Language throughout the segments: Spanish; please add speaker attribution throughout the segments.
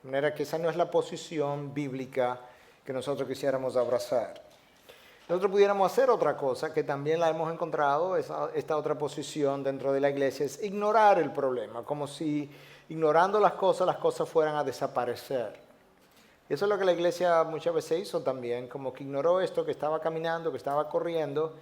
Speaker 1: De manera que esa no es la posición bíblica que nosotros quisiéramos abrazar. Nosotros pudiéramos hacer otra cosa, que también la hemos encontrado, esta otra posición dentro de la iglesia, es ignorar el problema, como si ignorando las cosas fueran a desaparecer. Y eso es lo que la iglesia muchas veces hizo también, como que ignoró esto, que estaba caminando, que estaba corriendo,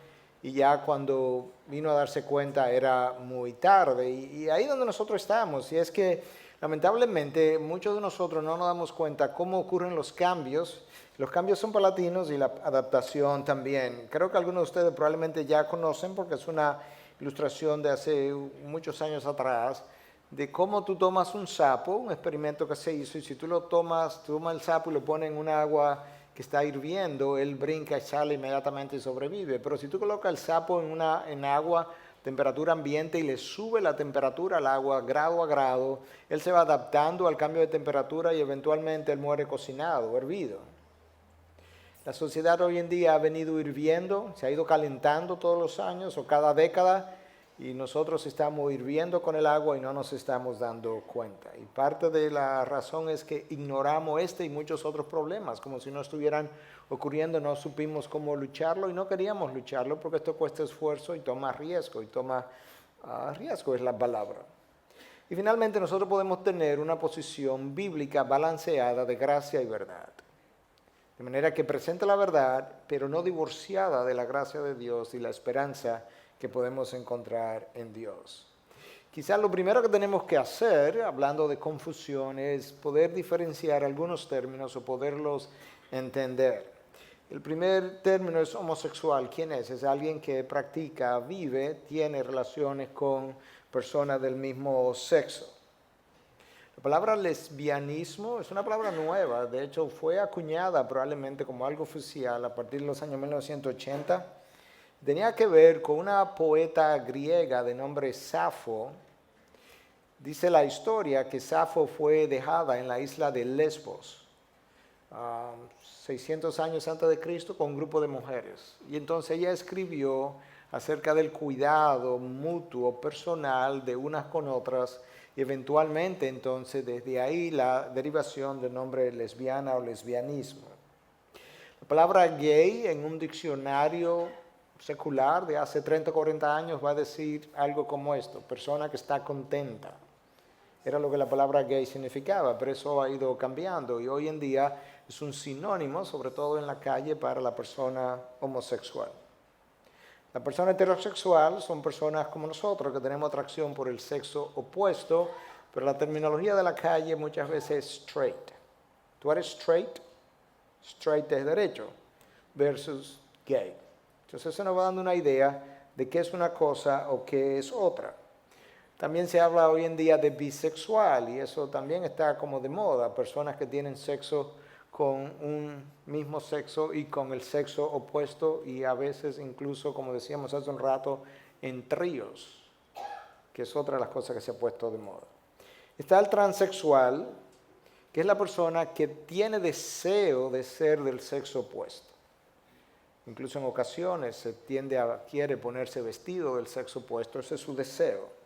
Speaker 1: y ya cuando vino a darse cuenta era muy tarde. Y ahí donde nosotros estamos, y es que lamentablemente muchos de nosotros no nos damos cuenta cómo ocurren los cambios. Los cambios son palatinos y la adaptación también. Creo que algunos de ustedes probablemente ya conocen, porque es una ilustración de hace muchos años atrás, de cómo tú tomas un sapo, un experimento que se hizo, y si tú tomas el sapo y lo pones en un agua que está hirviendo, él brinca y sale inmediatamente y sobrevive. Pero si tú colocas el sapo en agua, temperatura ambiente, y le sube la temperatura al agua grado a grado, él se va adaptando al cambio de temperatura y eventualmente él muere cocinado, hervido. La sociedad hoy en día ha venido hirviendo, se ha ido calentando todos los años o cada década, y nosotros estamos hirviendo con el agua y no nos estamos dando cuenta. Y parte de la razón es que ignoramos este y muchos otros problemas, como si no estuvieran ocurriendo, no supimos cómo lucharlo y no queríamos lucharlo porque esto cuesta esfuerzo y toma riesgo, riesgo es la palabra. Y finalmente nosotros podemos tener una posición bíblica balanceada de gracia y verdad. De manera que presenta la verdad, pero no divorciada de la gracia de Dios y la esperanza que podemos encontrar en Dios. Quizás lo primero que tenemos que hacer, hablando de confusión, es poder diferenciar algunos términos o poderlos entender. El primer término es homosexual. ¿Quién es? Es alguien que practica, vive, tiene relaciones con personas del mismo sexo. La palabra lesbianismo es una palabra nueva, de hecho fue acuñada probablemente como algo oficial a partir de los años 1980. Tenía que ver con una poeta griega de nombre Safo. Dice la historia que Safo fue dejada en la isla de Lesbos, 600 años antes de Cristo, con un grupo de mujeres. Y entonces ella escribió acerca del cuidado mutuo, personal de unas con otras, y eventualmente entonces desde ahí la derivación del nombre lesbiana o lesbianismo. La palabra gay en un diccionario secular de hace 30 o 40 años va a decir algo como esto: persona que está contenta. Era lo que la palabra gay significaba, pero eso ha ido cambiando y hoy en día es un sinónimo, sobre todo en la calle, para la persona homosexual. La persona heterosexual son personas como nosotros que tenemos atracción por el sexo opuesto, pero la terminología de la calle muchas veces es straight. Tú eres straight, straight es derecho, versus gay. Entonces eso nos va dando una idea de qué es una cosa o qué es otra. También se habla hoy en día de bisexual y eso también está como de moda, personas que tienen sexo con un mismo sexo y con el sexo opuesto y a veces incluso, como decíamos hace un rato, en tríos, que es otra de las cosas que se ha puesto de moda. Está el transexual, que es la persona que tiene deseo de ser del sexo opuesto. Incluso en ocasiones se quiere ponerse vestido del sexo opuesto, ese es su deseo.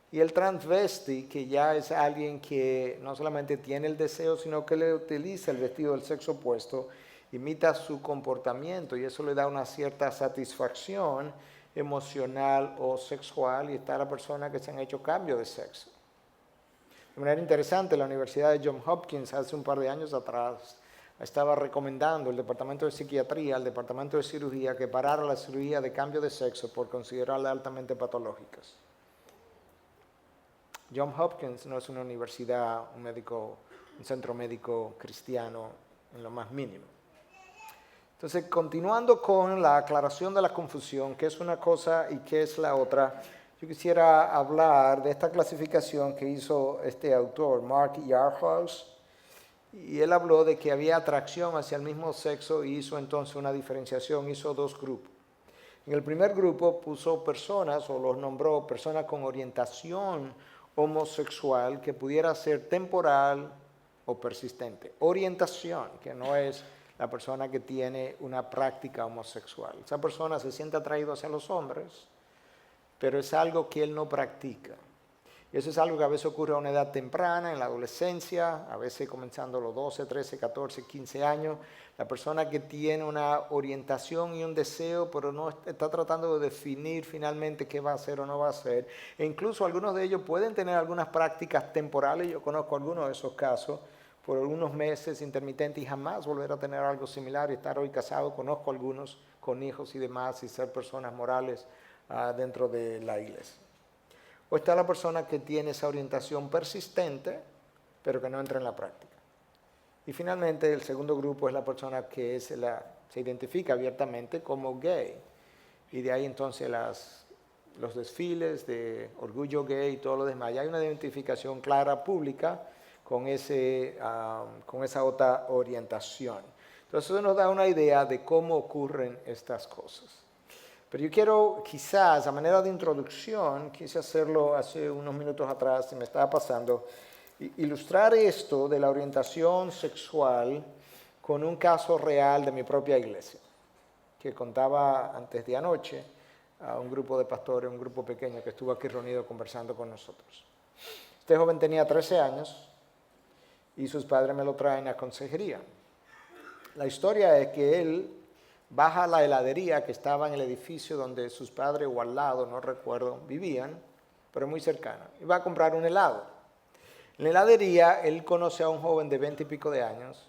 Speaker 1: Y el transvesti, que ya es alguien que no solamente tiene el deseo, sino que le utiliza el vestido del sexo opuesto, imita su comportamiento y eso le da una cierta satisfacción emocional o sexual, y está la persona que se han hecho cambio de sexo. De manera interesante, la Universidad de Johns Hopkins hace un par de años atrás estaba recomendando al Departamento de Psiquiatría, al Departamento de Cirugía, que parara la cirugía de cambio de sexo por considerarla altamente patológicas. Johns Hopkins no es una universidad, un centro médico cristiano en lo más mínimo. Entonces, continuando con la aclaración de la confusión, qué es una cosa y qué es la otra, yo quisiera hablar de esta clasificación que hizo este autor, Mark Yarhouse, y él habló de que había atracción hacia el mismo sexo y hizo entonces una diferenciación, hizo dos grupos. En el primer grupo puso personas, o los nombró personas con orientación homosexual que pudiera ser temporal o persistente. Orientación, que no es la persona que tiene una práctica homosexual. Esa persona se siente atraído hacia los hombres, pero es algo que él no practica. Eso es algo que a veces ocurre a una edad temprana, en la adolescencia, a veces comenzando a los 12, 13, 14, 15 años. La persona que tiene una orientación y un deseo, pero no está tratando de definir finalmente qué va a hacer o no va a hacer. E incluso algunos de ellos pueden tener algunas prácticas temporales, yo conozco algunos de esos casos, por algunos meses intermitentes y jamás volver a tener algo similar y estar hoy casado. Conozco algunos con hijos y demás y ser personas morales dentro de la iglesia. O está la persona que tiene esa orientación persistente, pero que no entra en la práctica. Y finalmente el segundo grupo es la persona que se identifica abiertamente como gay. Y de ahí entonces los desfiles de orgullo gay y todo lo demás. Ya hay una identificación clara, pública, con esa otra orientación. Entonces eso nos da una idea de cómo ocurren estas cosas. Pero yo quiero, quizás, a manera de introducción, quise hacerlo hace unos minutos atrás, y me estaba pasando, ilustrar esto de la orientación sexual con un caso real de mi propia iglesia, que contaba antes de anoche a un grupo de pastores, un grupo pequeño que estuvo aquí reunido conversando con nosotros. Este joven tenía 13 años y sus padres me lo traen a consejería. La historia es que él baja a la heladería que estaba en el edificio donde sus padres o al lado, no recuerdo, vivían, pero muy cercana, y va a comprar un helado. En la heladería él conoce a un joven de 20 y pico de años,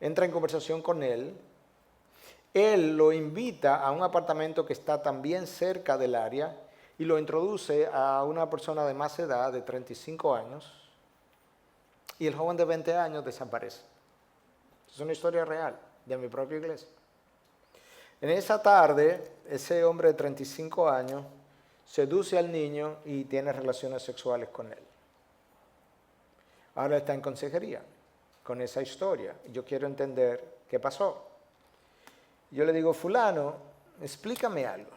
Speaker 1: entra en conversación con él lo invita a un apartamento que está también cerca del área y lo introduce a una persona de más edad, de 35 años, y el joven de 20 años desaparece. Es una historia real de mi propia iglesia. En esa tarde, ese hombre de 35 años seduce al niño y tiene relaciones sexuales con él. Ahora está en consejería con esa historia. Yo quiero entender qué pasó. Yo le digo, fulano, explícame algo.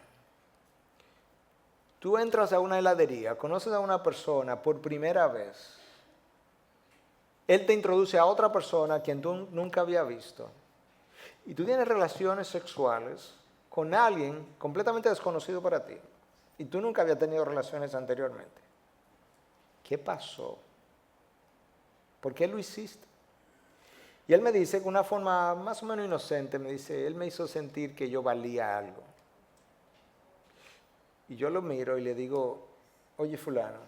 Speaker 1: Tú entras a una heladería, conoces a una persona por primera vez. Él te introduce a otra persona a quien tú nunca había visto. Y tú tienes relaciones sexuales con alguien completamente desconocido para ti. Y tú nunca habías tenido relaciones anteriormente. ¿Qué pasó? ¿Por qué lo hiciste? Y él me dice, con una forma más o menos inocente, me dice, él me hizo sentir que yo valía algo. Y yo lo miro y le digo, oye fulano,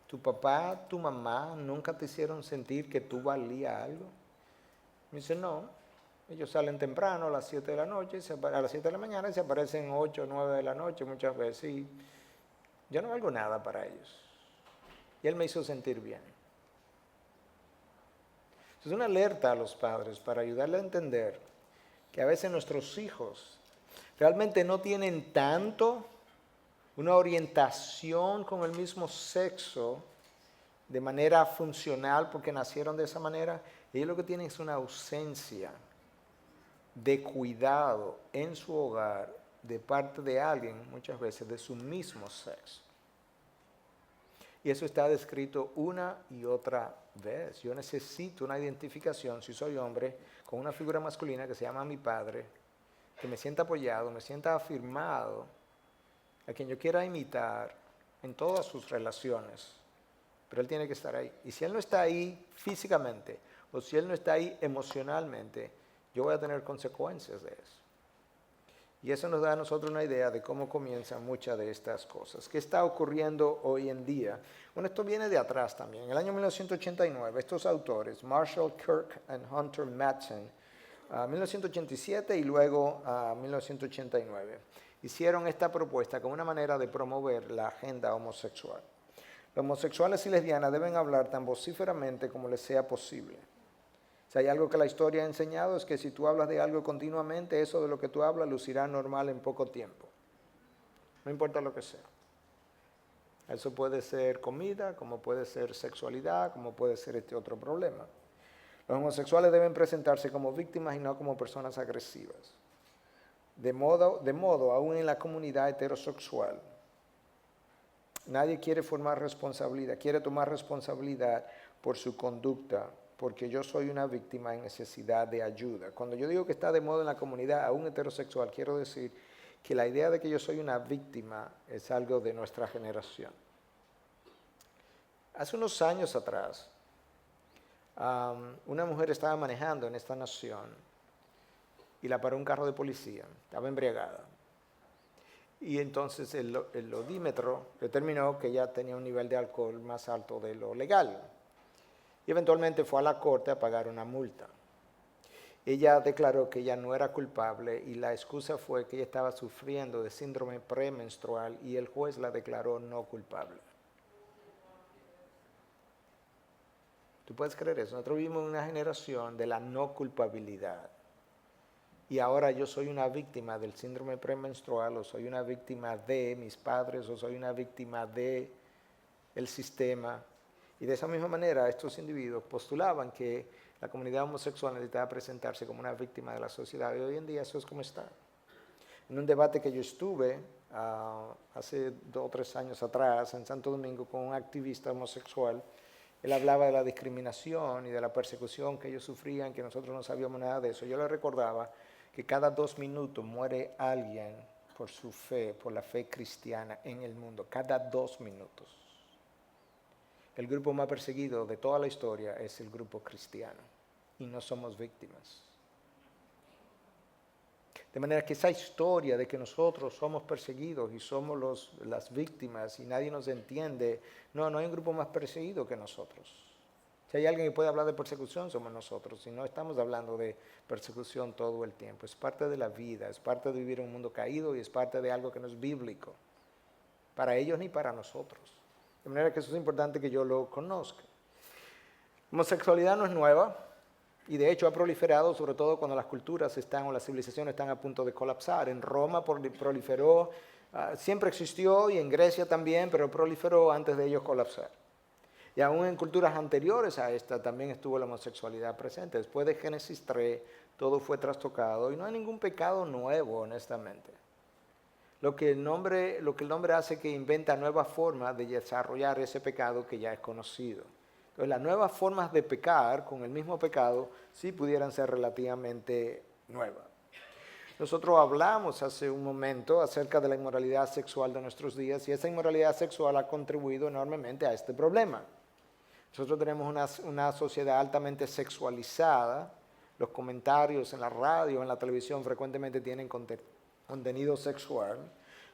Speaker 1: ¿tu papá, tu mamá nunca te hicieron sentir que tú valías algo? Me dice, no, ellos salen temprano a las 7 de la noche, a las 7 de la mañana y se aparecen 8 o 9 de la noche muchas veces y yo no valgo nada para ellos. Y él me hizo sentir bien. Es una alerta a los padres para ayudarle a entender que a veces nuestros hijos realmente no tienen tanto una orientación con el mismo sexo de manera funcional porque nacieron de esa manera. Ellos lo que tienen es una ausencia de cuidado en su hogar de parte de alguien, muchas veces de su mismo sexo. Y eso está descrito una y otra vez. Yo necesito una identificación, si soy hombre, con una figura masculina que se llama mi padre, que me sienta apoyado, me sienta afirmado, a quien yo quiera imitar en todas sus relaciones. Pero él tiene que estar ahí. Y si él no está ahí físicamente, o si él no está ahí emocionalmente, yo voy a tener consecuencias de eso. Y eso nos da a nosotros una idea de cómo comienzan muchas de estas cosas. ¿Qué está ocurriendo hoy en día? Bueno, esto viene de atrás también. En el año 1989, estos autores, Marshall Kirk y Hunter Madsen, 1987 y luego 1989, hicieron esta propuesta como una manera de promover la agenda homosexual. Los homosexuales y lesbianas deben hablar tan vocíferamente como les sea posible. Si hay algo que la historia ha enseñado es que si tú hablas de algo continuamente, eso de lo que tú hablas lucirá normal en poco tiempo. No importa lo que sea. Eso puede ser comida, como puede ser sexualidad, como puede ser este otro problema. Los homosexuales deben presentarse como víctimas y no como personas agresivas. De modo, aún en la comunidad heterosexual, nadie quiere quiere tomar responsabilidad por su conducta, porque yo soy una víctima en necesidad de ayuda. Cuando yo digo que está de moda en la comunidad aún heterosexual, quiero decir que la idea de que yo soy una víctima es algo de nuestra generación. Hace unos años atrás, una mujer estaba manejando en esta nación y la paró un carro de policía, estaba embriagada. Y entonces el odímetro determinó que ella tenía un nivel de alcohol más alto de lo legal. Y eventualmente fue a la corte a pagar una multa. Ella declaró que ella no era culpable y la excusa fue que ella estaba sufriendo de síndrome premenstrual y el juez la declaró no culpable. ¿Tú puedes creer eso? Nosotros vivimos en una generación de la no culpabilidad. Y ahora yo soy una víctima del síndrome premenstrual, o soy una víctima de mis padres, o soy una víctima de el sistema. Y de esa misma manera estos individuos postulaban que la comunidad homosexual necesitaba presentarse como una víctima de la sociedad. Y hoy en día eso es como está. En un debate que yo estuve hace 2 o 3 años atrás en Santo Domingo con un activista homosexual, él hablaba de la discriminación y de la persecución que ellos sufrían, que nosotros no sabíamos nada de eso. Yo le recordaba que cada 2 minutos muere alguien por su fe, por la fe cristiana en el mundo. Cada 2 minutos. El grupo más perseguido de toda la historia es el grupo cristiano. Y no somos víctimas. De manera que esa historia de que nosotros somos perseguidos y somos las víctimas y nadie nos entiende, no hay un grupo más perseguido que nosotros. Si hay alguien que puede hablar de persecución, somos nosotros. Y no estamos hablando de persecución todo el tiempo. Es parte de la vida, es parte de vivir en un mundo caído y es parte de algo que no es bíblico. Para ellos ni para nosotros. De manera que eso es importante que yo lo conozca. La homosexualidad no es nueva. Y de hecho ha proliferado sobre todo cuando las culturas están o las civilizaciones están a punto de colapsar. En Roma proliferó, siempre existió y en Grecia también, pero proliferó antes de ellos colapsar. Y aún en culturas anteriores a esta también estuvo la homosexualidad presente. Después de Génesis 3 todo fue trastocado y no hay ningún pecado nuevo, honestamente. Lo que el nombre hace es que inventa nuevas formas de desarrollar ese pecado que ya es conocido. Entonces, las nuevas formas de pecar con el mismo pecado sí pudieran ser relativamente nuevas. Nosotros hablamos hace un momento acerca de la inmoralidad sexual de nuestros días y esa inmoralidad sexual ha contribuido enormemente a este problema. Nosotros tenemos una sociedad altamente sexualizada. Los comentarios en la radio, en la televisión frecuentemente tienen contenido sexual.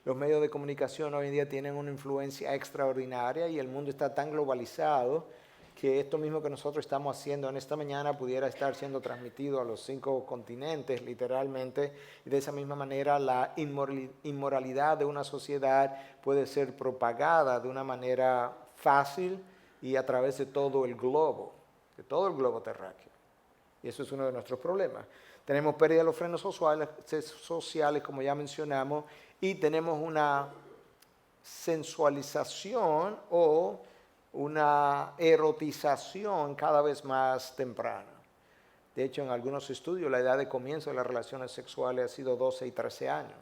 Speaker 1: Los medios de comunicación hoy en día tienen una influencia extraordinaria y el mundo está tan globalizado que esto mismo que nosotros estamos haciendo en esta mañana pudiera estar siendo transmitido a los 5 continentes, literalmente, y de esa misma manera la inmoralidad de una sociedad puede ser propagada de una manera fácil y a través de todo el globo terráqueo. Y eso es uno de nuestros problemas. Tenemos pérdida de los frenos sociales, como ya mencionamos, y tenemos una sensualización o una erotización cada vez más temprana. De hecho, en algunos estudios la edad de comienzo de las relaciones sexuales ha sido 12 y 13 años.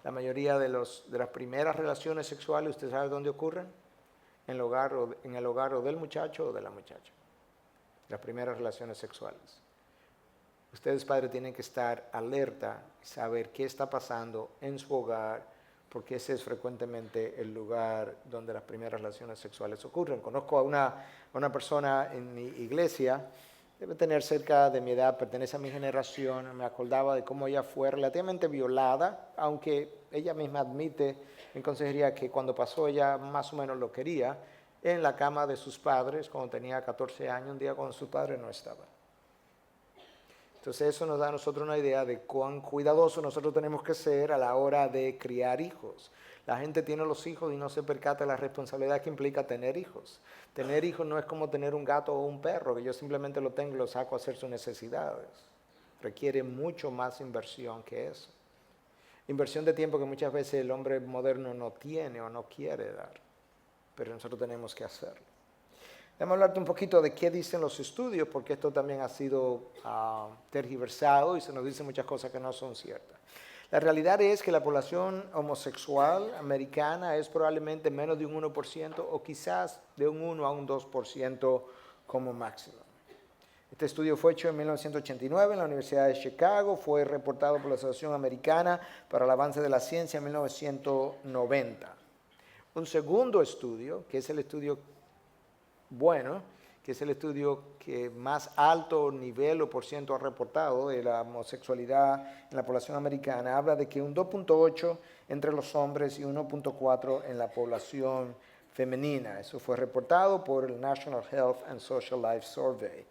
Speaker 1: La mayoría de las primeras relaciones sexuales, ¿usted sabe dónde ocurren? En el hogar o del muchacho o de la muchacha. Las primeras relaciones sexuales. Ustedes, padres, tienen que estar alerta y saber qué está pasando en su hogar, porque ese es frecuentemente el lugar donde las primeras relaciones sexuales ocurren. Conozco a una persona en mi iglesia, debe tener cerca de mi edad, pertenece a mi generación, me acordaba de cómo ella fue relativamente violada, aunque ella misma admite en consejería que cuando pasó ella más o menos lo quería, en la cama de sus padres cuando tenía 14 años, un día cuando sus padres no estaban. Entonces eso nos da a nosotros una idea de cuán cuidadosos nosotros tenemos que ser a la hora de criar hijos. La gente tiene los hijos y no se percata de la responsabilidad que implica tener hijos. Tener hijos no es como tener un gato o un perro, que yo simplemente lo tengo y lo saco a hacer sus necesidades. Requiere mucho más inversión que eso. Inversión de tiempo que muchas veces el hombre moderno no tiene o no quiere dar, pero nosotros tenemos que hacerlo. Déjame hablarte un poquito de qué dicen los estudios, porque esto también ha sido tergiversado y se nos dicen muchas cosas que no son ciertas. La realidad es que la población homosexual americana es probablemente menos de un 1% o quizás de un 1 a un 2% como máximo. Este estudio fue hecho en 1989 en la Universidad de Chicago, fue reportado por la Asociación Americana para el Avance de la Ciencia en 1990. Un segundo estudio, que es el estudio bueno, que es el estudio que más alto nivel o por ciento ha reportado de la homosexualidad en la población americana, habla de que un 2.8 entre los hombres y 1.4 en la población femenina. Eso fue reportado por el National Health and Social Life Survey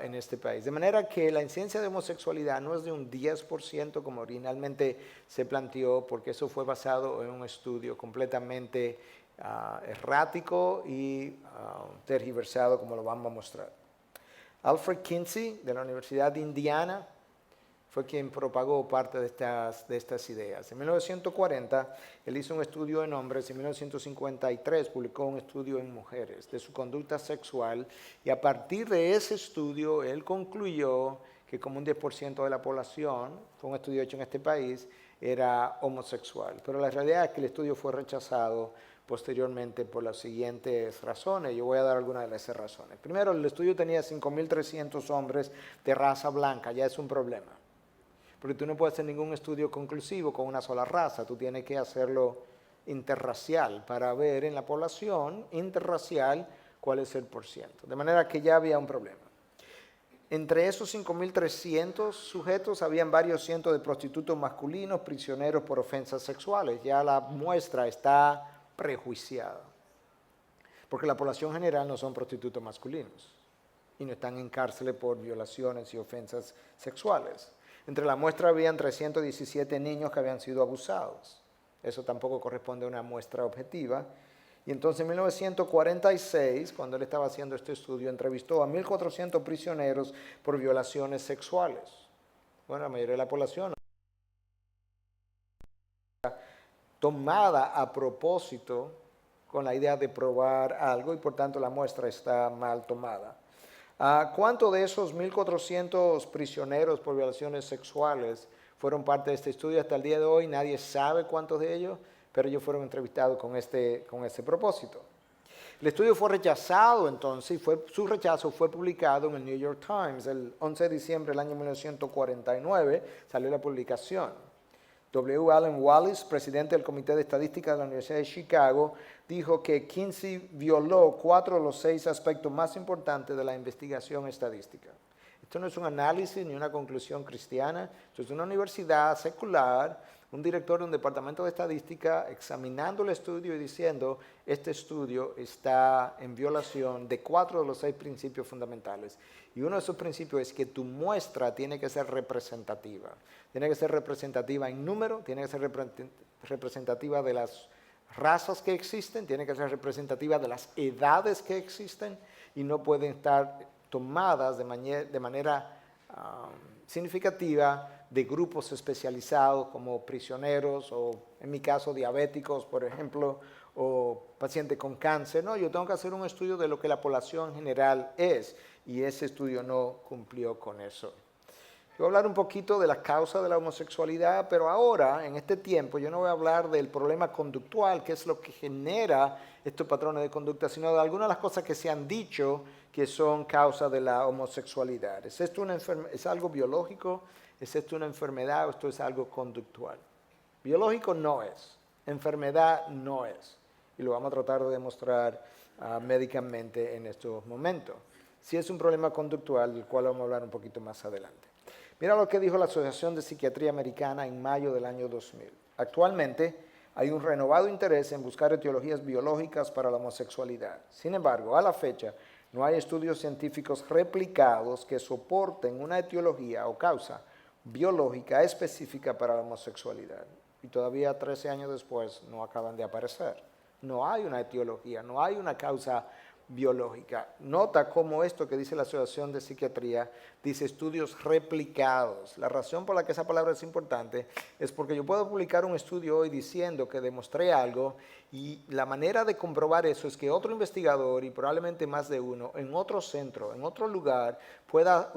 Speaker 1: en este país. De manera que la incidencia de homosexualidad no es de un 10% como originalmente se planteó, porque eso fue basado en un estudio completamente errático y tergiversado, como lo vamos a mostrar. Alfred Kinsey, de la Universidad de Indiana, fue quien propagó parte de estas ideas. En 1940, él hizo un estudio en hombres, y en 1953 publicó un estudio en mujeres de su conducta sexual, y a partir de ese estudio, él concluyó que como un 10% de la población, fue un estudio hecho en este país, era homosexual. Pero la realidad es que el estudio fue rechazado posteriormente por las siguientes razones. Yo voy a dar algunas de esas razones. Primero, el estudio tenía 5.300 hombres de raza blanca, ya es un problema. Porque tú no puedes hacer ningún estudio conclusivo con una sola raza, tú tienes que hacerlo interracial para ver en la población interracial cuál es el porciento. De manera que ya había un problema. Entre esos 5.300 sujetos habían varios cientos de prostitutos masculinos prisioneros por ofensas sexuales. Ya la muestra está prejuiciada. Porque la población general no son prostitutos masculinos y no están en cárceles por violaciones y ofensas sexuales. Entre la muestra habían 317 niños que habían sido abusados. Eso tampoco corresponde a una muestra objetiva. Y entonces en 1946, cuando él estaba haciendo este estudio, entrevistó a 1.400 prisioneros por violaciones sexuales. Bueno, la mayoría de la población tomada a propósito con la idea de probar algo y por tanto la muestra está mal tomada. ¿Cuántos de esos 1.400 prisioneros por violaciones sexuales fueron parte de este estudio? Hasta el día de hoy nadie sabe cuántos de ellos, pero ellos fueron entrevistados con este propósito. El estudio fue rechazado entonces, y su rechazo fue publicado en el New York Times. El 11 de diciembre del año 1949 salió la publicación. W. Allen Wallace, presidente del Comité de Estadística de la Universidad de Chicago, dijo que Kinsey violó 4 de los 6 aspectos más importantes de la investigación estadística. Esto no es un análisis ni una conclusión cristiana, esto es una universidad secular, un director de un departamento de estadística examinando el estudio y diciendo, este estudio está en violación de 4 de los 6 principios fundamentales. Y uno de esos principios es que tu muestra tiene que ser representativa. Tiene que ser representativa en número, tiene que ser representativa de las razas que existen, tiene que ser representativa de las edades que existen y no pueden estar tomadas de manera significativa de grupos especializados como prisioneros o, en mi caso, diabéticos, por ejemplo, o pacientes con cáncer. No, yo tengo que hacer un estudio de lo que la población general es y ese estudio no cumplió con eso. Yo voy a hablar un poquito de las causas de la homosexualidad, pero ahora, en este tiempo, yo no voy a hablar del problema conductual, que es lo que genera estos patrones de conducta, sino de algunas de las cosas que se han dicho que son causa de la homosexualidad. ¿Es esto es algo biológico? ¿Es esto una enfermedad o esto es algo conductual? Biológico no es, enfermedad no es. Y lo vamos a tratar de demostrar médicamente en estos momentos. Sí es un problema conductual, del cual vamos a hablar un poquito más adelante. Mira lo que dijo la Asociación de Psiquiatría Americana en mayo del año 2000. Actualmente hay un renovado interés en buscar etiologías biológicas para la homosexualidad. Sin embargo, a la fecha, no hay estudios científicos replicados que soporten una etiología o causa biológica específica para la homosexualidad. Y todavía 13 años después no acaban de aparecer. No hay una etiología, no hay una causa biológica. Nota cómo esto que dice la Asociación de Psiquiatría dice estudios replicados. La razón por la que esa palabra es importante es porque yo puedo publicar un estudio hoy diciendo que demostré algo y la manera de comprobar eso es que otro investigador y probablemente más de uno en otro centro, en otro lugar pueda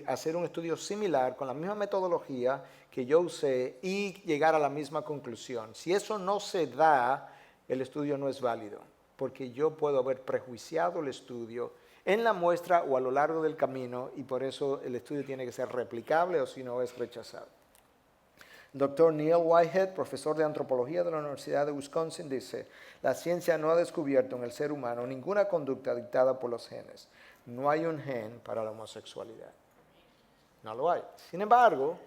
Speaker 1: hacer un estudio similar con la misma metodología que yo usé y llegar a la misma conclusión. Si eso no se da, el estudio no es válido, porque yo puedo haber prejuiciado el estudio en la muestra o a lo largo del camino y por eso el estudio tiene que ser replicable o si no es rechazado. El doctor Neil Whitehead, profesor de antropología de la Universidad de Wisconsin, dice, la ciencia no ha descubierto en el ser humano ninguna conducta dictada por los genes. No hay un gen para la homosexualidad. No lo hay. Sin embargo,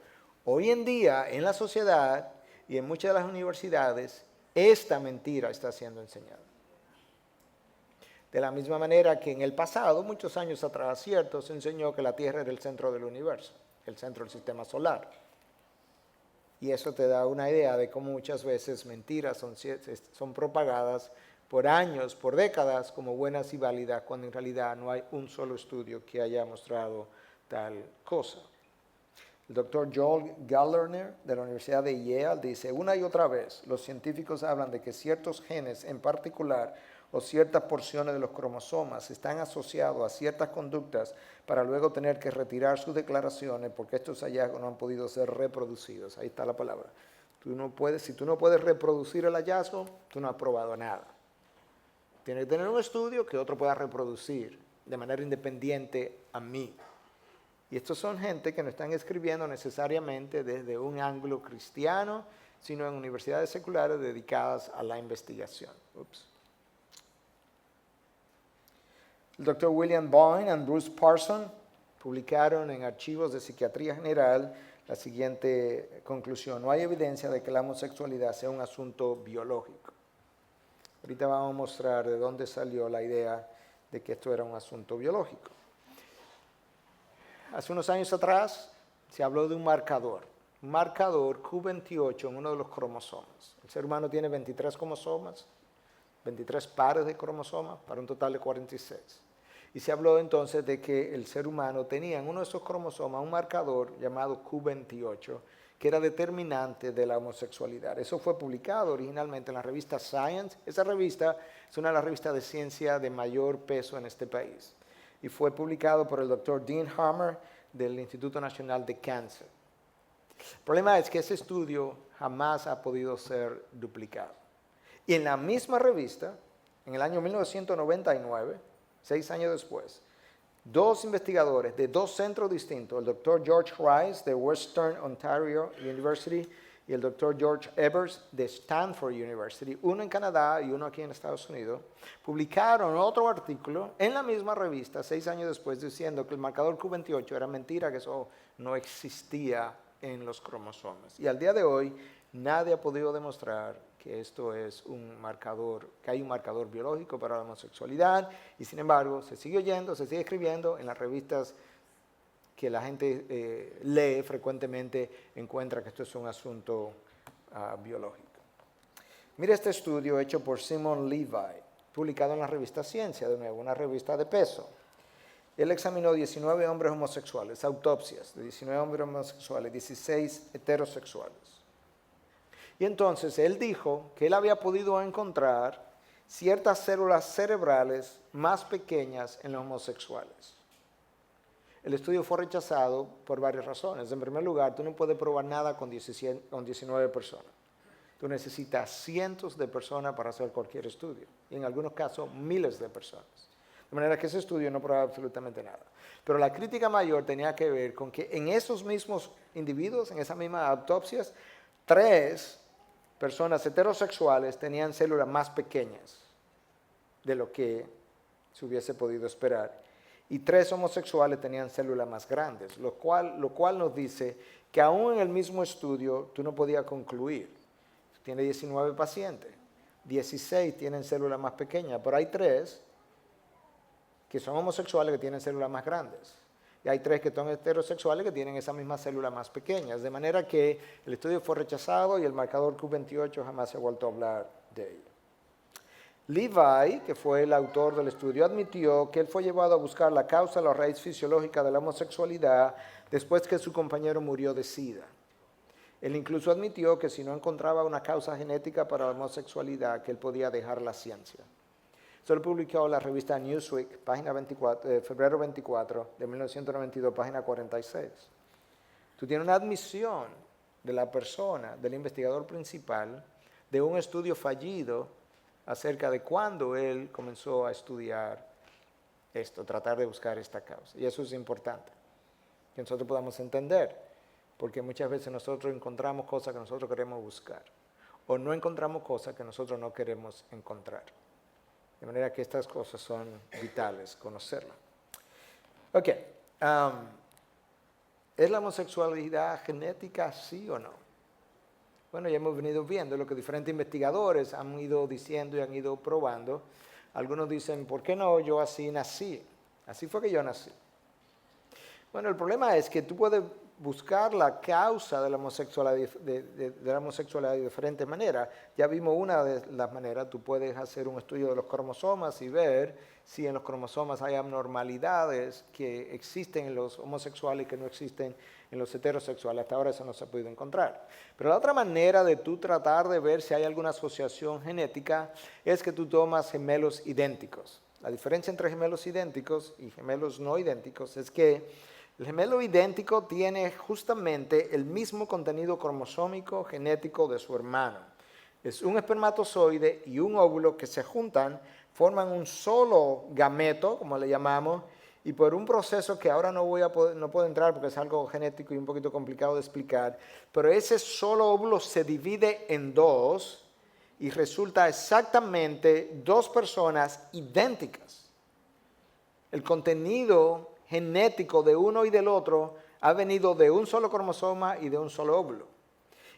Speaker 1: hoy en día en la sociedad y en muchas de las universidades, esta mentira está siendo enseñada. De la misma manera que en el pasado, muchos años atrás, cierto, se enseñó que la Tierra era el centro del universo, el centro del sistema solar. Y eso te da una idea de cómo muchas veces mentiras son propagadas por años, por décadas, como buenas y válidas, cuando en realidad no hay un solo estudio que haya mostrado tal cosa. El doctor Joel Gallner de la Universidad de Yale dice, una y otra vez los científicos hablan de que ciertos genes en particular o ciertas porciones de los cromosomas están asociados a ciertas conductas para luego tener que retirar sus declaraciones porque estos hallazgos no han podido ser reproducidos. Ahí está la palabra. Si tú no puedes reproducir el hallazgo, tú no has probado nada. Tienes que tener un estudio que otro pueda reproducir de manera independiente a mí. Y estos son gente que no están escribiendo necesariamente desde un ángulo cristiano, sino en universidades seculares dedicadas a la investigación. El Dr. William Boyne y Bruce Parson publicaron en Archivos de Psiquiatría General la siguiente conclusión. No hay evidencia de que la homosexualidad sea un asunto biológico. Ahorita vamos a mostrar de dónde salió la idea de que esto era un asunto biológico. Hace unos años atrás se habló de un marcador Q28 en uno de los cromosomas. El ser humano tiene 23 cromosomas, 23 pares de cromosomas para un total de 46. Y se habló entonces de que el ser humano tenía en uno de esos cromosomas un marcador llamado Q28 que era determinante de la homosexualidad. Eso fue publicado originalmente en la revista Science. Esa revista es una de las revistas de ciencia de mayor peso en este país. Y fue publicado por el doctor Dean Hammer del Instituto Nacional de Cáncer. El problema es que ese estudio jamás ha podido ser duplicado. Y en la misma revista, en el año 1999, 6 años después, dos investigadores de dos centros distintos, el doctor George Rice de Western Ontario University y el doctor George Ebers de Stanford University, uno en Canadá y uno aquí en Estados Unidos, publicaron otro artículo en la misma revista 6 años después diciendo que el marcador Q28 era mentira, que eso no existía en los cromosomas. Y al día de hoy nadie ha podido demostrar que esto es un marcador, que hay un marcador biológico para la homosexualidad, y sin embargo se sigue oyendo, se sigue escribiendo en las revistas que la gente lee frecuentemente, encuentra que esto es un asunto biológico. Mira este estudio hecho por Simon Levi, publicado en la revista Ciencia, de nuevo, una revista de peso. Él examinó 19 hombres homosexuales, autopsias de 19 hombres homosexuales, 16 heterosexuales. Y entonces él dijo que él había podido encontrar ciertas células cerebrales más pequeñas en los homosexuales. El estudio fue rechazado por varias razones. En primer lugar, tú no puedes probar nada con 19 personas. Tú necesitas cientos de personas para hacer cualquier estudio. Y en algunos casos, miles de personas. De manera que ese estudio no prueba absolutamente nada. Pero la crítica mayor tenía que ver con que en esos mismos individuos, en esas mismas autopsias, 3 personas heterosexuales tenían células más pequeñas de lo que se hubiese podido esperar. Y 3 homosexuales tenían células más grandes, lo cual nos dice que aún en el mismo estudio tú no podías concluir. Tiene 19 pacientes, 16 tienen células más pequeñas, pero hay 3 que son homosexuales que tienen células más grandes. Y hay 3 que son heterosexuales que tienen esas mismas células más pequeñas. De manera que el estudio fue rechazado y el marcador Q28 jamás se ha vuelto a hablar de él. Levi, que fue el autor del estudio, admitió que él fue llevado a buscar la causa, la raíz fisiológica de la homosexualidad después que su compañero murió de SIDA. Él incluso admitió que si no encontraba una causa genética para la homosexualidad, que él podía dejar la ciencia. Eso lo publicó la revista Newsweek, página 24, febrero 24 de 1992, página 46. Tú tienes una admisión de la persona, del investigador principal, de un estudio fallido acerca de cuándo él comenzó a estudiar esto, tratar de buscar esta causa. Y eso es importante, que nosotros podamos entender. porque muchas veces nosotros encontramos cosas que nosotros queremos buscar, o no encontramos cosas que nosotros no queremos encontrar. De manera que estas cosas son vitales, conocerlas. Ok, ¿es la homosexualidad genética, sí o no? Bueno, ya hemos venido viendo lo que diferentes investigadores han ido diciendo y han ido probando. Algunos dicen, ¿por qué no? Yo así nací. Así fue que yo nací. Bueno, el problema es que tú puedes buscar la causa de la homosexualidad de diferentes maneras. Ya vimos una de las maneras, tú puedes hacer un estudio de los cromosomas y ver si en los cromosomas hay abnormalidades que existen en los homosexuales y que no existen en los heterosexuales. Hasta ahora eso no se ha podido encontrar. Pero la otra manera de tú tratar de ver si hay alguna asociación genética es que tú tomas gemelos idénticos. La diferencia entre gemelos idénticos y gemelos no idénticos es que el gemelo idéntico tiene justamente el mismo contenido cromosómico genético de su hermano. Es un espermatozoide y un óvulo que se juntan, forman un solo gameto, como le llamamos, y por un proceso que ahora no puedo entrar porque es algo genético y un poquito complicado de explicar, pero ese solo óvulo se divide en dos y resulta exactamente dos personas idénticas. El contenido genético de uno y del otro ha venido de un solo cromosoma y de un solo óvulo.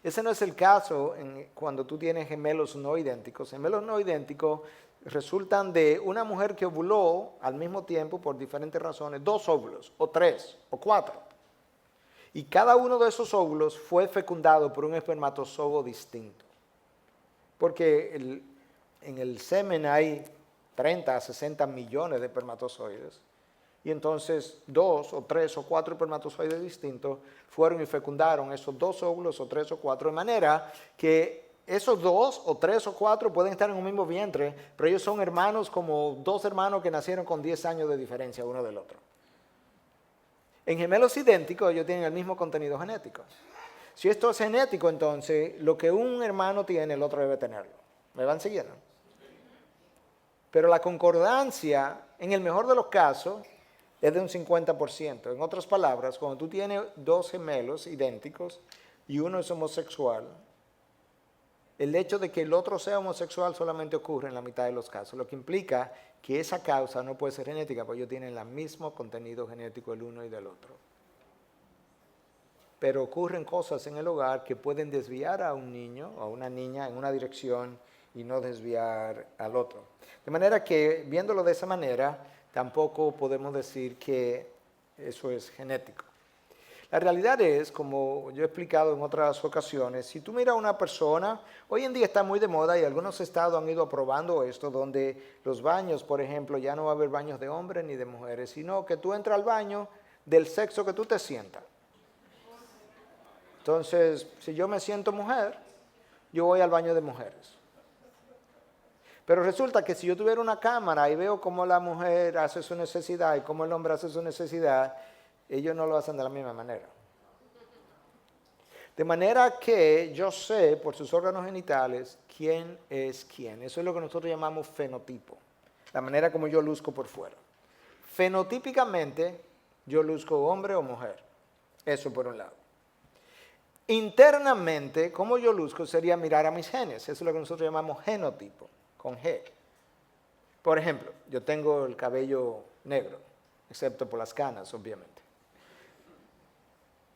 Speaker 1: Ese no es el caso cuando tú tienes gemelos no idénticos. Gemelos no idénticos resultan de una mujer que ovuló al mismo tiempo por diferentes razones, dos óvulos, o tres, o cuatro. Y cada uno de esos óvulos fue fecundado por un espermatozoide distinto. Porque en el semen hay 30 a 60 millones de espermatozoides. Y entonces 2 o 3 o 4 espermatozoides distintos fueron y fecundaron esos 2 óvulos o 3 o 4, de manera que esos 2 o 3 o 4 pueden estar en un mismo vientre, pero ellos son hermanos como 2 hermanos que nacieron con 10 años de diferencia uno del otro. En gemelos idénticos ellos tienen el mismo contenido genético. Si esto es genético, entonces lo que un hermano tiene, el otro debe tenerlo. ¿Me van siguiendo? Pero la concordancia, en el mejor de los casos, es de un 50%. En otras palabras, cuando tú tienes dos gemelos idénticos y uno es homosexual, el hecho de que el otro sea homosexual solamente ocurre en la mitad de los casos, lo que implica que esa causa no puede ser genética, porque ellos tienen el mismo contenido genético el uno y del otro. Pero ocurren cosas en el hogar que pueden desviar a un niño o a una niña en una dirección y no desviar al otro. De manera que, viéndolo de esa manera, tampoco podemos decir que eso es genético. La realidad es, como yo he explicado en otras ocasiones, si tú miras a una persona, hoy en día está muy de moda y algunos estados han ido aprobando esto, donde los baños, por ejemplo, ya no va a haber baños de hombres ni de mujeres, sino que tú entras al baño del sexo que tú te sientas. Entonces, si yo me siento mujer, yo voy al baño de mujeres. Pero resulta que si yo tuviera una cámara y veo cómo la mujer hace su necesidad y cómo el hombre hace su necesidad, ellos no lo hacen de la misma manera. De manera que yo sé por sus órganos genitales quién es quién. Eso es lo que nosotros llamamos fenotipo, la manera como yo luzco por fuera. Fenotípicamente yo luzco hombre o mujer. Eso por un lado. Internamente, como yo luzco sería mirar a mis genes. Eso es lo que nosotros llamamos genotipo, con G. Por ejemplo, yo tengo el cabello negro, excepto por las canas, obviamente.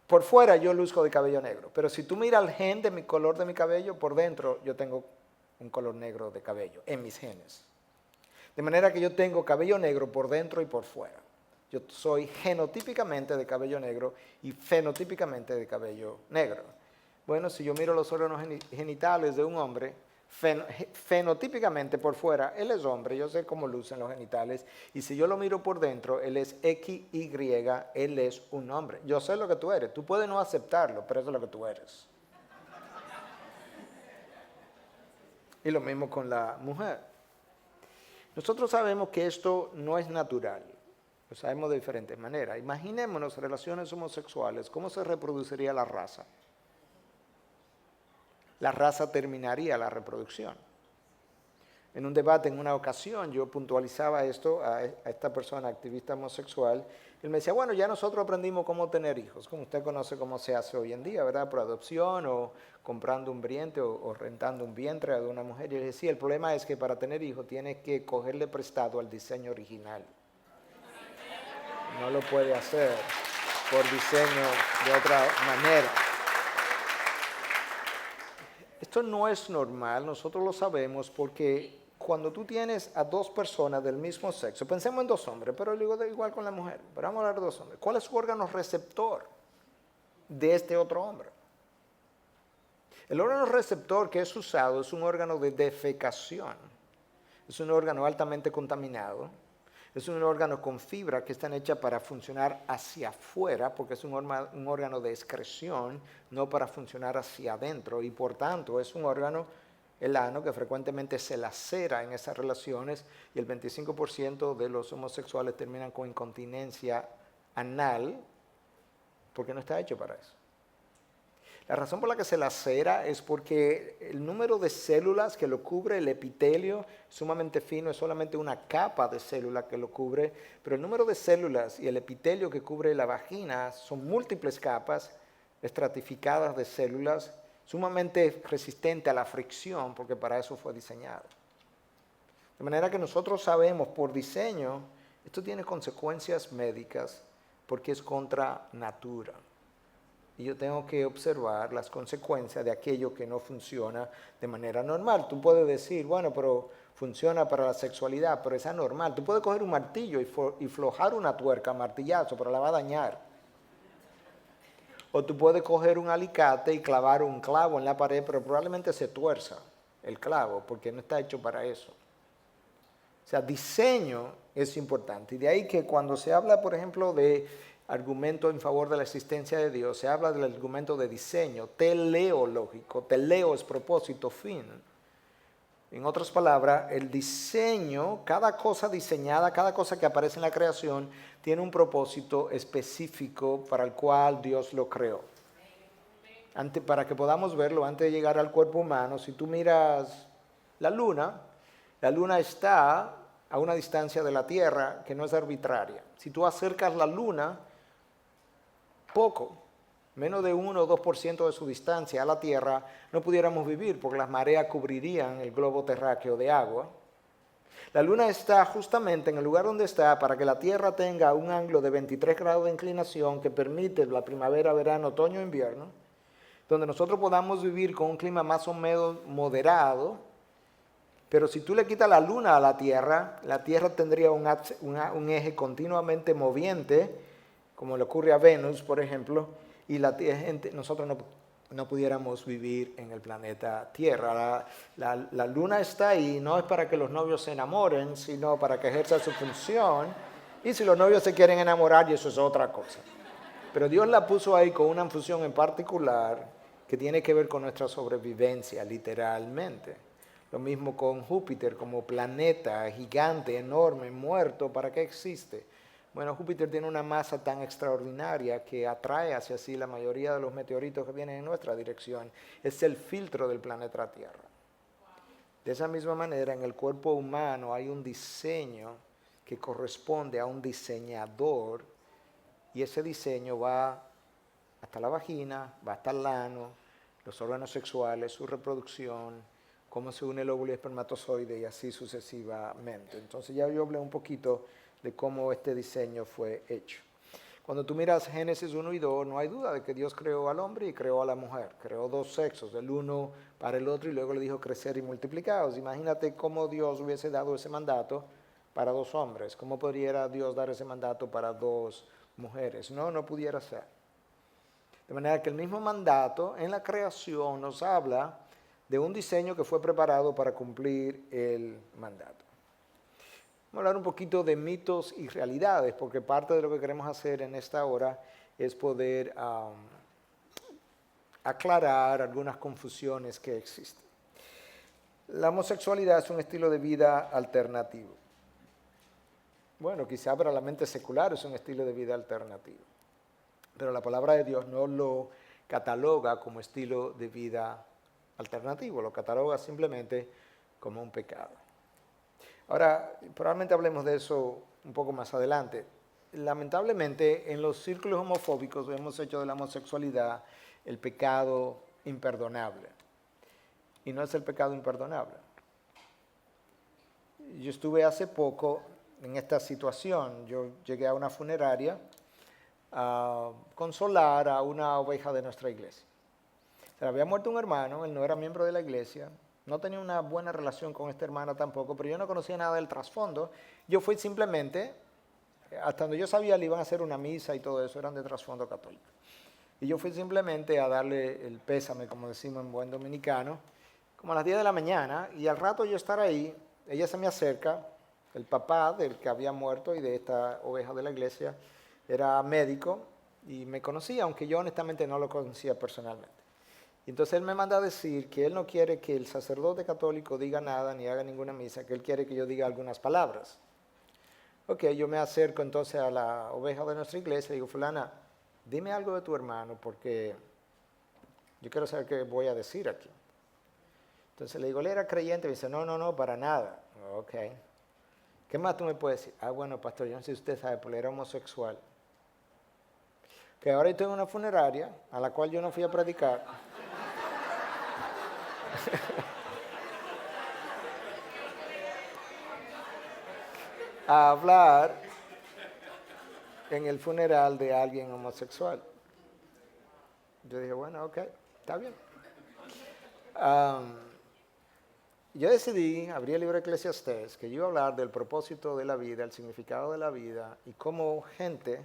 Speaker 1: Por fuera yo luzco de cabello negro, pero si tú miras el gen de mi color de mi cabello, por dentro yo tengo un color negro de cabello en mis genes. De manera que yo tengo cabello negro por dentro y por fuera. Yo soy genotípicamente de cabello negro y fenotípicamente de cabello negro. Bueno, si yo miro los órganos genitales de un hombre, fenotípicamente por fuera, él es hombre, yo sé cómo lucen los genitales, y si yo lo miro por dentro, él es XY, él es un hombre. Yo sé lo que tú eres, tú puedes no aceptarlo, pero eso es lo que tú eres. Y lo mismo con la mujer. Nosotros sabemos que esto no es natural, lo sabemos de diferentes maneras. Imaginémonos relaciones homosexuales, ¿cómo se reproduciría la raza? La raza terminaría la reproducción. En un debate en una ocasión yo puntualizaba esto a esta persona activista homosexual Él me decía, bueno, ya nosotros aprendimos cómo tener hijos, como usted conoce cómo se hace hoy en día, ¿verdad? Por adopción o comprando un vientre o rentando un vientre de una mujer. Y él decía, el problema es que para tener hijos tienes que cogerle prestado al diseño original. No lo puede hacer por diseño de otra manera. Esto no es normal, nosotros lo sabemos porque cuando tú tienes a dos personas del mismo sexo, pensemos en dos hombres, pero digo igual con la mujer, pero vamos a hablar de dos hombres. ¿Cuál es su órgano receptor de este otro hombre? El órgano receptor que es usado es un órgano de defecación, es un órgano altamente contaminado, es un órgano con fibra que están hechas para funcionar hacia afuera, porque es un órgano de excreción, no para funcionar hacia adentro, y por tanto es un órgano, el ano, que frecuentemente se lacera en esas relaciones, y el 25% de los homosexuales terminan con incontinencia anal, porque no está hecho para eso. La razón por la que se lacera es porque el número de células que lo cubre, el epitelio, es sumamente fino, es solamente una capa de células que lo cubre, pero el número de células y el epitelio que cubre la vagina son múltiples capas estratificadas de células, sumamente resistente a la fricción, porque para eso fue diseñado. De manera que nosotros sabemos por diseño, esto tiene consecuencias médicas, porque es contra natura. Y yo tengo que observar las consecuencias de aquello que no funciona de manera normal. Tú puedes decir, bueno, pero funciona para la sexualidad, pero es anormal. Tú puedes coger un martillo y flojar una tuerca, martillazo, pero la va a dañar. O tú puedes coger un alicate y clavar un clavo en la pared, pero probablemente se tuerza el clavo, porque no está hecho para eso. O sea, diseño es importante. Y de ahí que cuando se habla, por ejemplo, de argumento en favor de la existencia de Dios, se habla del argumento de diseño, teleológico. Teleo es propósito, fin. En otras palabras, el diseño, cada cosa diseñada, cada cosa que aparece en la creación, tiene un propósito específico para el cual Dios lo creó. Para que podamos verlo, antes de llegar al cuerpo humano, si tú miras la luna está a una distancia de la Tierra que no es arbitraria. Si tú acercas la luna, poco, menos de 1 o 2% de su distancia a la Tierra, no pudiéramos vivir porque las mareas cubrirían el globo terráqueo de agua. La luna está justamente en el lugar donde está para que la Tierra tenga un ángulo de 23 grados de inclinación que permite la primavera, verano, otoño, invierno, donde nosotros podamos vivir con un clima más o menos moderado. Pero si tú le quitas la luna a la Tierra tendría un eje continuamente moviente, como le ocurre a Venus, por ejemplo, y nosotros no pudiéramos vivir en el planeta Tierra. La luna está ahí, no es para que los novios se enamoren, sino para que ejerza su función. Y si los novios se quieren enamorar, y eso es otra cosa. Pero Dios la puso ahí con una función en particular que tiene que ver con nuestra sobrevivencia, literalmente. Lo mismo con Júpiter como planeta gigante, enorme, muerto. ¿Para qué existe? Bueno, Júpiter tiene una masa tan extraordinaria que atrae hacia sí la mayoría de los meteoritos que vienen en nuestra dirección. Es el filtro del planeta Tierra. De esa misma manera, en el cuerpo humano hay un diseño que corresponde a un diseñador, y ese diseño va hasta la vagina, va hasta el ano, los órganos sexuales, su reproducción, cómo se une el óvulo y espermatozoide y así sucesivamente. Entonces ya yo hablé un poquito de cómo este diseño fue hecho. Cuando tú miras Génesis 1 y 2, no hay duda de que Dios creó al hombre y creó a la mujer. Creó dos sexos, el uno para el otro, y luego le dijo crecer y multiplicados. Imagínate cómo Dios hubiese dado ese mandato para dos hombres. ¿Cómo podría Dios dar ese mandato para dos mujeres? No pudiera ser. De manera que el mismo mandato en la creación nos habla de un diseño que fue preparado para cumplir el mandato. Vamos a hablar un poquito de mitos y realidades, porque parte de lo que queremos hacer en esta hora es poder aclarar algunas confusiones que existen. La homosexualidad es un estilo de vida alternativo. Bueno, quizá para la mente secular es un estilo de vida alternativo, pero la palabra de Dios no lo cataloga como estilo de vida alternativo, lo cataloga simplemente como un pecado. Ahora, probablemente hablemos de eso un poco más adelante. lamentablemente en los círculos homofóbicos hemos hecho de la homosexualidad el pecado imperdonable. Y no es el pecado imperdonable. Yo estuve hace poco en esta situación. Yo llegué a una funeraria a consolar a una oveja de nuestra iglesia. Se le había muerto un hermano, él no era miembro de la iglesia, no tenía una buena relación con esta hermana tampoco, pero yo no conocía nada del trasfondo. Yo fui simplemente, hasta donde yo sabía, le iban a hacer una misa y todo eso, eran de trasfondo católico. Y yo fui simplemente a darle el pésame, como decimos en buen dominicano, como a las 10 de la mañana, y al rato yo estar ahí, ella se me acerca, el papá del que había muerto y de esta oveja de la iglesia era médico y me conocía, aunque yo honestamente no lo conocía personalmente. Y entonces él me manda a decir que él no quiere que el sacerdote católico diga nada ni haga ninguna misa, que él quiere que yo diga algunas palabras. Ok, yo me acerco entonces a la oveja de nuestra iglesia y digo, fulana, dime algo de tu hermano porque yo quiero saber qué voy a decir aquí. Entonces le digo, ¿él era creyente? Y me dice, no, para nada. Ok. ¿Qué más tú me puedes decir? Ah, bueno, pastor, yo no sé si usted sabe, pero él era homosexual. Que ahora estoy en una funeraria a la cual yo no fui a predicar. A hablar en el funeral de alguien homosexual. Yo dije, bueno, ok, está bien. Yo decidí, abrí el libro de Eclesiastés, que yo iba a hablar del propósito de la vida, el significado de la vida, y cómo gente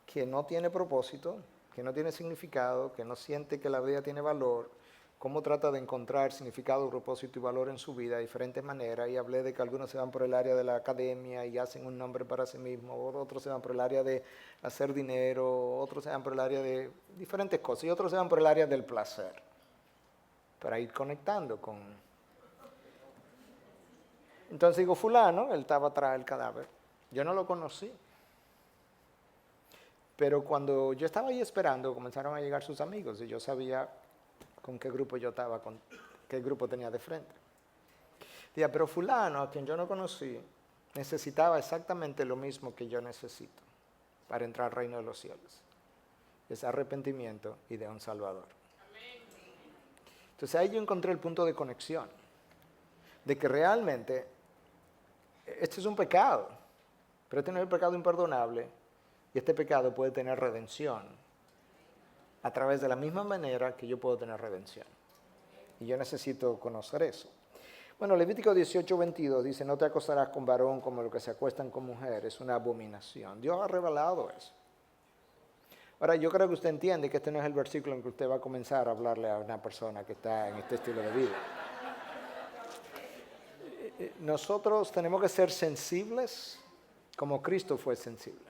Speaker 1: que no tiene propósito, que no tiene significado, que no siente que la vida tiene valor, cómo trata de encontrar significado, propósito y valor en su vida de diferentes maneras. Y hablé de que algunos se van por el área de la academia y hacen un nombre para sí mismos, otros se van por el área de hacer dinero, otros se van por el área de diferentes cosas, y otros se van por el área del placer, para ir conectando con... Entonces digo, fulano, él estaba atrás del cadáver, yo no lo conocí. Pero cuando yo estaba ahí esperando, comenzaron a llegar sus amigos y yo sabía con qué grupo yo estaba, con qué grupo tenía de frente. Decía, pero fulano, a quien yo no conocí, necesitaba exactamente lo mismo que yo necesito para entrar al reino de los cielos. Es arrepentimiento y de un Salvador. Entonces ahí yo encontré el punto de conexión, de que realmente este es un pecado, pero este no es el pecado imperdonable. Y este pecado puede tener redención a través de la misma manera que yo puedo tener redención. Y yo necesito conocer eso. Bueno, Levítico 18:22 dice, no te acostarás con varón como los que se acuestan con mujer, es una abominación. Dios ha revelado eso. Ahora, yo creo que usted entiende que este no es el versículo en que usted va a comenzar a hablarle a una persona que está en este estilo de vida. Nosotros tenemos que ser sensibles como Cristo fue sensible.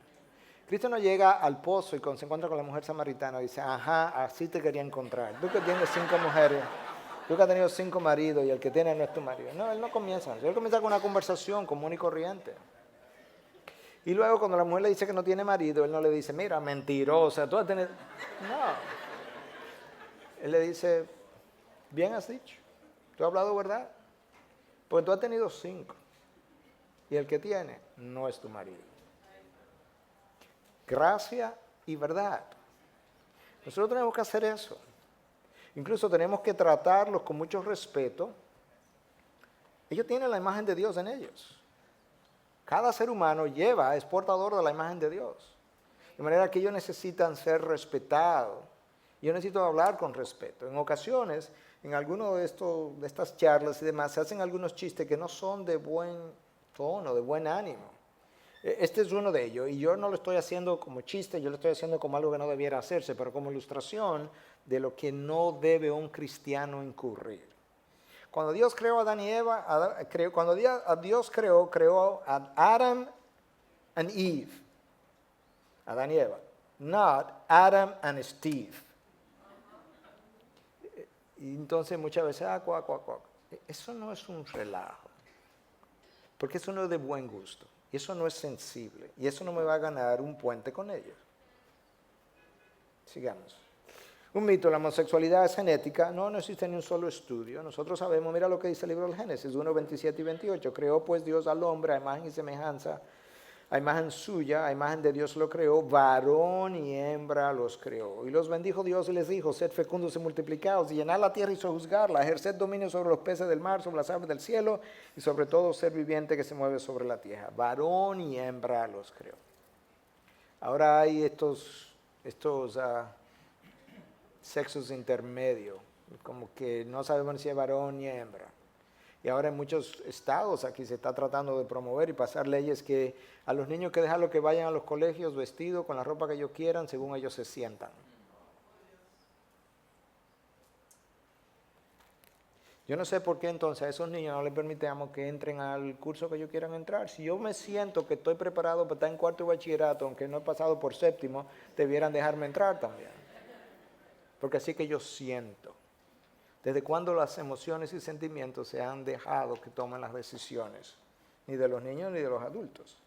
Speaker 1: Cristo no llega al pozo y cuando se encuentra con la mujer samaritana dice, ajá, así te quería encontrar. Tú que tienes 5 mujeres, tú que has tenido 5 maridos y el que tiene no es tu marido. No, él no comienza. Él comienza con una conversación común y corriente. Y luego cuando la mujer le dice que no tiene marido, él no le dice, mira, mentirosa, tú has tenido... No. Él le dice, bien has dicho, tú has hablado verdad, porque tú has tenido 5 y el que tiene no es tu marido. Gracia y verdad. Nosotros tenemos que hacer eso. Incluso tenemos que tratarlos con mucho respeto. Ellos tienen la imagen de Dios en ellos. Cada ser humano es portador de la imagen de Dios. De manera que ellos necesitan ser respetados. Yo necesito hablar con respeto. En ocasiones, en alguno de estas charlas y demás, se hacen algunos chistes que no son de buen tono, de buen ánimo. Este es uno de ellos, y yo no lo estoy haciendo como chiste, yo lo estoy haciendo como algo que no debiera hacerse, pero como ilustración de lo que no debe un cristiano incurrir. Cuando Dios creó a Adán y Eva, cuando Dios creó a Adam and Eve, Adán y Eva, not Adam and Steve. Y entonces muchas veces, eso no es un relajo, porque eso no es de buen gusto. Y eso no es sensible. Y eso no me va a ganar un puente con ellos. Sigamos. Un mito, la homosexualidad es genética. No existe ni un solo estudio. Nosotros sabemos, mira lo que dice el libro del Génesis 1:27 y 28. Creó pues Dios al hombre a imagen y semejanza. a imagen suya, a imagen de Dios lo creó, varón y hembra los creó. Y los bendijo Dios y les dijo, sed fecundos y multiplicados, y llenad la tierra y sojuzgarla, ejerced dominio sobre los peces del mar, sobre las aves del cielo, y sobre todo ser viviente que se mueve sobre la tierra. Varón y hembra los creó. Ahora hay estos sexos intermedios, como que no sabemos si es varón ni hembra. Y ahora en muchos estados aquí se está tratando de promover y pasar leyes que a los niños que dejarlo que vayan a los colegios vestidos con la ropa que ellos quieran, según ellos se sientan. Yo no sé por qué entonces a esos niños no les permitamos que entren al curso que ellos quieran entrar. Si yo me siento que estoy preparado para estar en cuarto de bachillerato, aunque no he pasado por séptimo, debieran dejarme entrar también. Porque así que yo siento. ¿Desde cuándo las emociones y sentimientos se han dejado que tomen las decisiones? Ni de los niños ni de los adultos.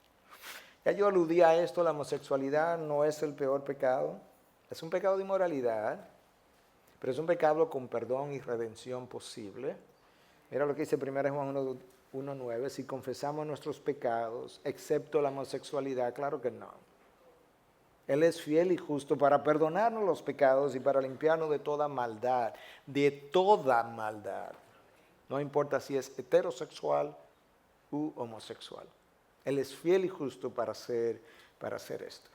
Speaker 1: Ya yo aludí a esto, la homosexualidad no es el peor pecado. Es un pecado de inmoralidad, pero es un pecado con perdón y redención posible. Mira lo que dice 1 Juan 1:9, si confesamos nuestros pecados, excepto la homosexualidad, claro que no. Él es fiel y justo para perdonarnos los pecados y para limpiarnos de toda maldad, No importa si es heterosexual u homosexual. Él es fiel y justo para hacer esto.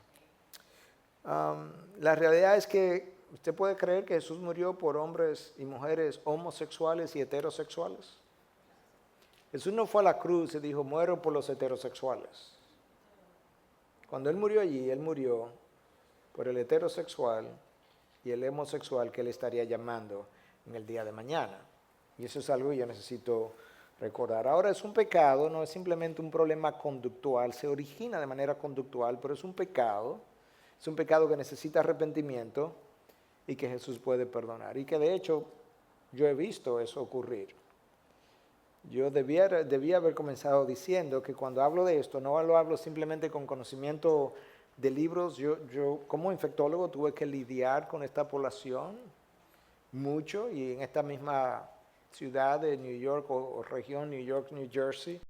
Speaker 1: La realidad es que usted puede creer que Jesús murió por hombres y mujeres homosexuales y heterosexuales. Jesús no fue a la cruz y dijo, muero por los heterosexuales. Cuando Él murió allí, Él murió por el heterosexual y el homosexual que Él estaría llamando en el día de mañana. Y eso es algo que yo necesito recordar. Ahora, es un pecado, no es simplemente un problema conductual, se origina de manera conductual, pero es un pecado que necesita arrepentimiento y que Jesús puede perdonar. Y que de hecho, yo he visto eso ocurrir. Yo debía haber comenzado diciendo que cuando hablo de esto, no lo hablo simplemente con conocimiento de libros. Yo como infectólogo tuve que lidiar con esta población mucho, y en esta misma ciudad de New York o región New York, New Jersey.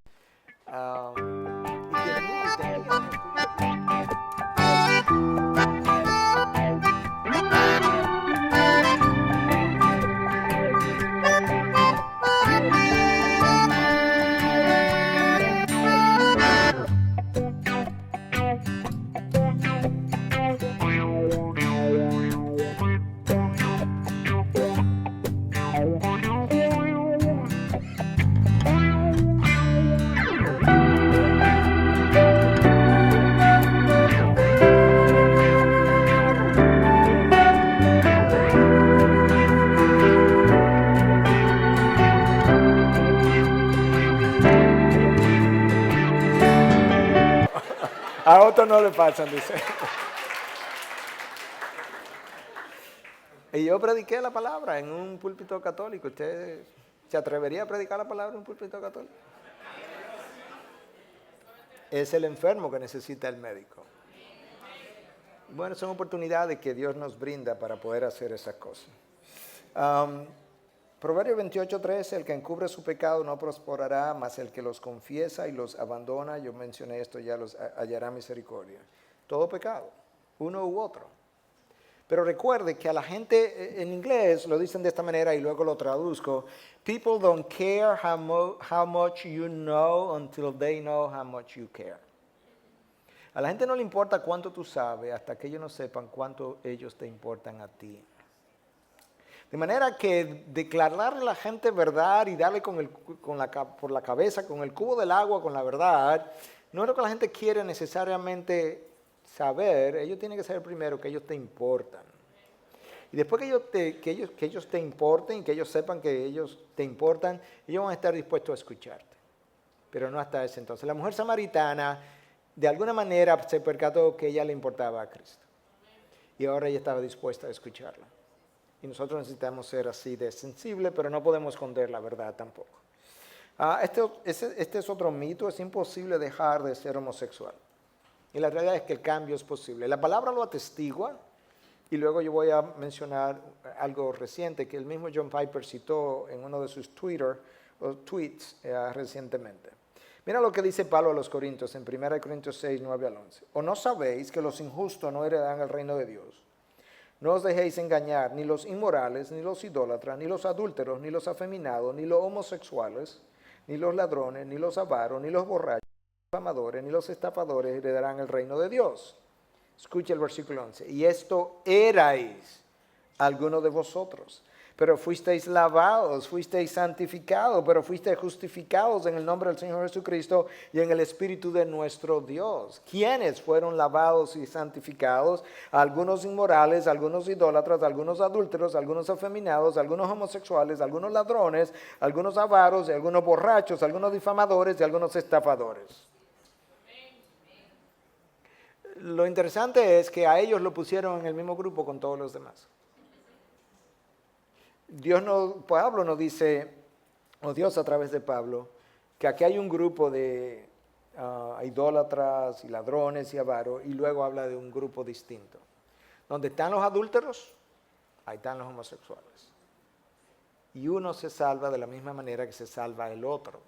Speaker 1: A otros no le pasan, dice. Y yo prediqué la palabra en un púlpito católico. ¿Usted se atrevería a predicar la palabra en un púlpito católico? Es el enfermo que necesita el médico. Bueno, son oportunidades que Dios nos brinda para poder hacer esas cosas. Proverbios 28:13, el que encubre su pecado no prosperará, mas el que los confiesa y los abandona, yo mencioné esto, ya los hallará misericordia. Todo pecado, uno u otro. Pero recuerde que a la gente, en inglés lo dicen de esta manera y luego lo traduzco, people don't care how much you know until they know how much you care. A la gente no le importa cuánto tú sabes hasta que ellos no sepan cuánto ellos te importan a ti. De manera que declararle a la gente verdad y darle por la cabeza con el cubo del agua, con la verdad, no es lo que la gente quiere necesariamente saber. Ellos tienen que saber primero que ellos te importan. Y después que ellos te importen, que ellos sepan que ellos te importan, ellos van a estar dispuestos a escucharte. Pero no hasta ese entonces. La mujer samaritana, de alguna manera, se percató que ella le importaba a Cristo. Y ahora ella estaba dispuesta a escucharla. Y nosotros necesitamos ser así de sensibles, pero no podemos esconder la verdad tampoco. Este es otro mito, es imposible dejar de ser homosexual. Y la realidad es que el cambio es posible. La palabra lo atestigua, y luego yo voy a mencionar algo reciente que el mismo John Piper citó en uno de sus tweets recientemente. Mira lo que dice Pablo a los Corintios en 1 Corintios 6, 9 al 11. ¿O no sabéis que los injustos no heredarán el reino de Dios? No os dejéis engañar, ni los inmorales, ni los idólatras, ni los adúlteros, ni los afeminados, ni los homosexuales, ni los ladrones, ni los avaros, ni los borrachos, ni los amadores, ni los estafadores heredarán el reino de Dios. Escucha el versículo 11. Y esto erais algunos de vosotros. Pero fuisteis lavados, fuisteis santificados, pero fuisteis justificados en el nombre del Señor Jesucristo y en el Espíritu de nuestro Dios. ¿Quiénes fueron lavados y santificados? Algunos inmorales, algunos idólatras, algunos adúlteros, algunos afeminados, algunos homosexuales, algunos ladrones, algunos avaros, y algunos borrachos, algunos difamadores y algunos estafadores. Lo interesante es que a ellos lo pusieron en el mismo grupo con todos los demás. Pablo nos dice, o Dios a través de Pablo, que aquí hay un grupo de idólatras y ladrones y avaros, y luego habla de un grupo distinto. Donde están los adúlteros, ahí están los homosexuales. Y uno se salva de la misma manera que se salva el otro.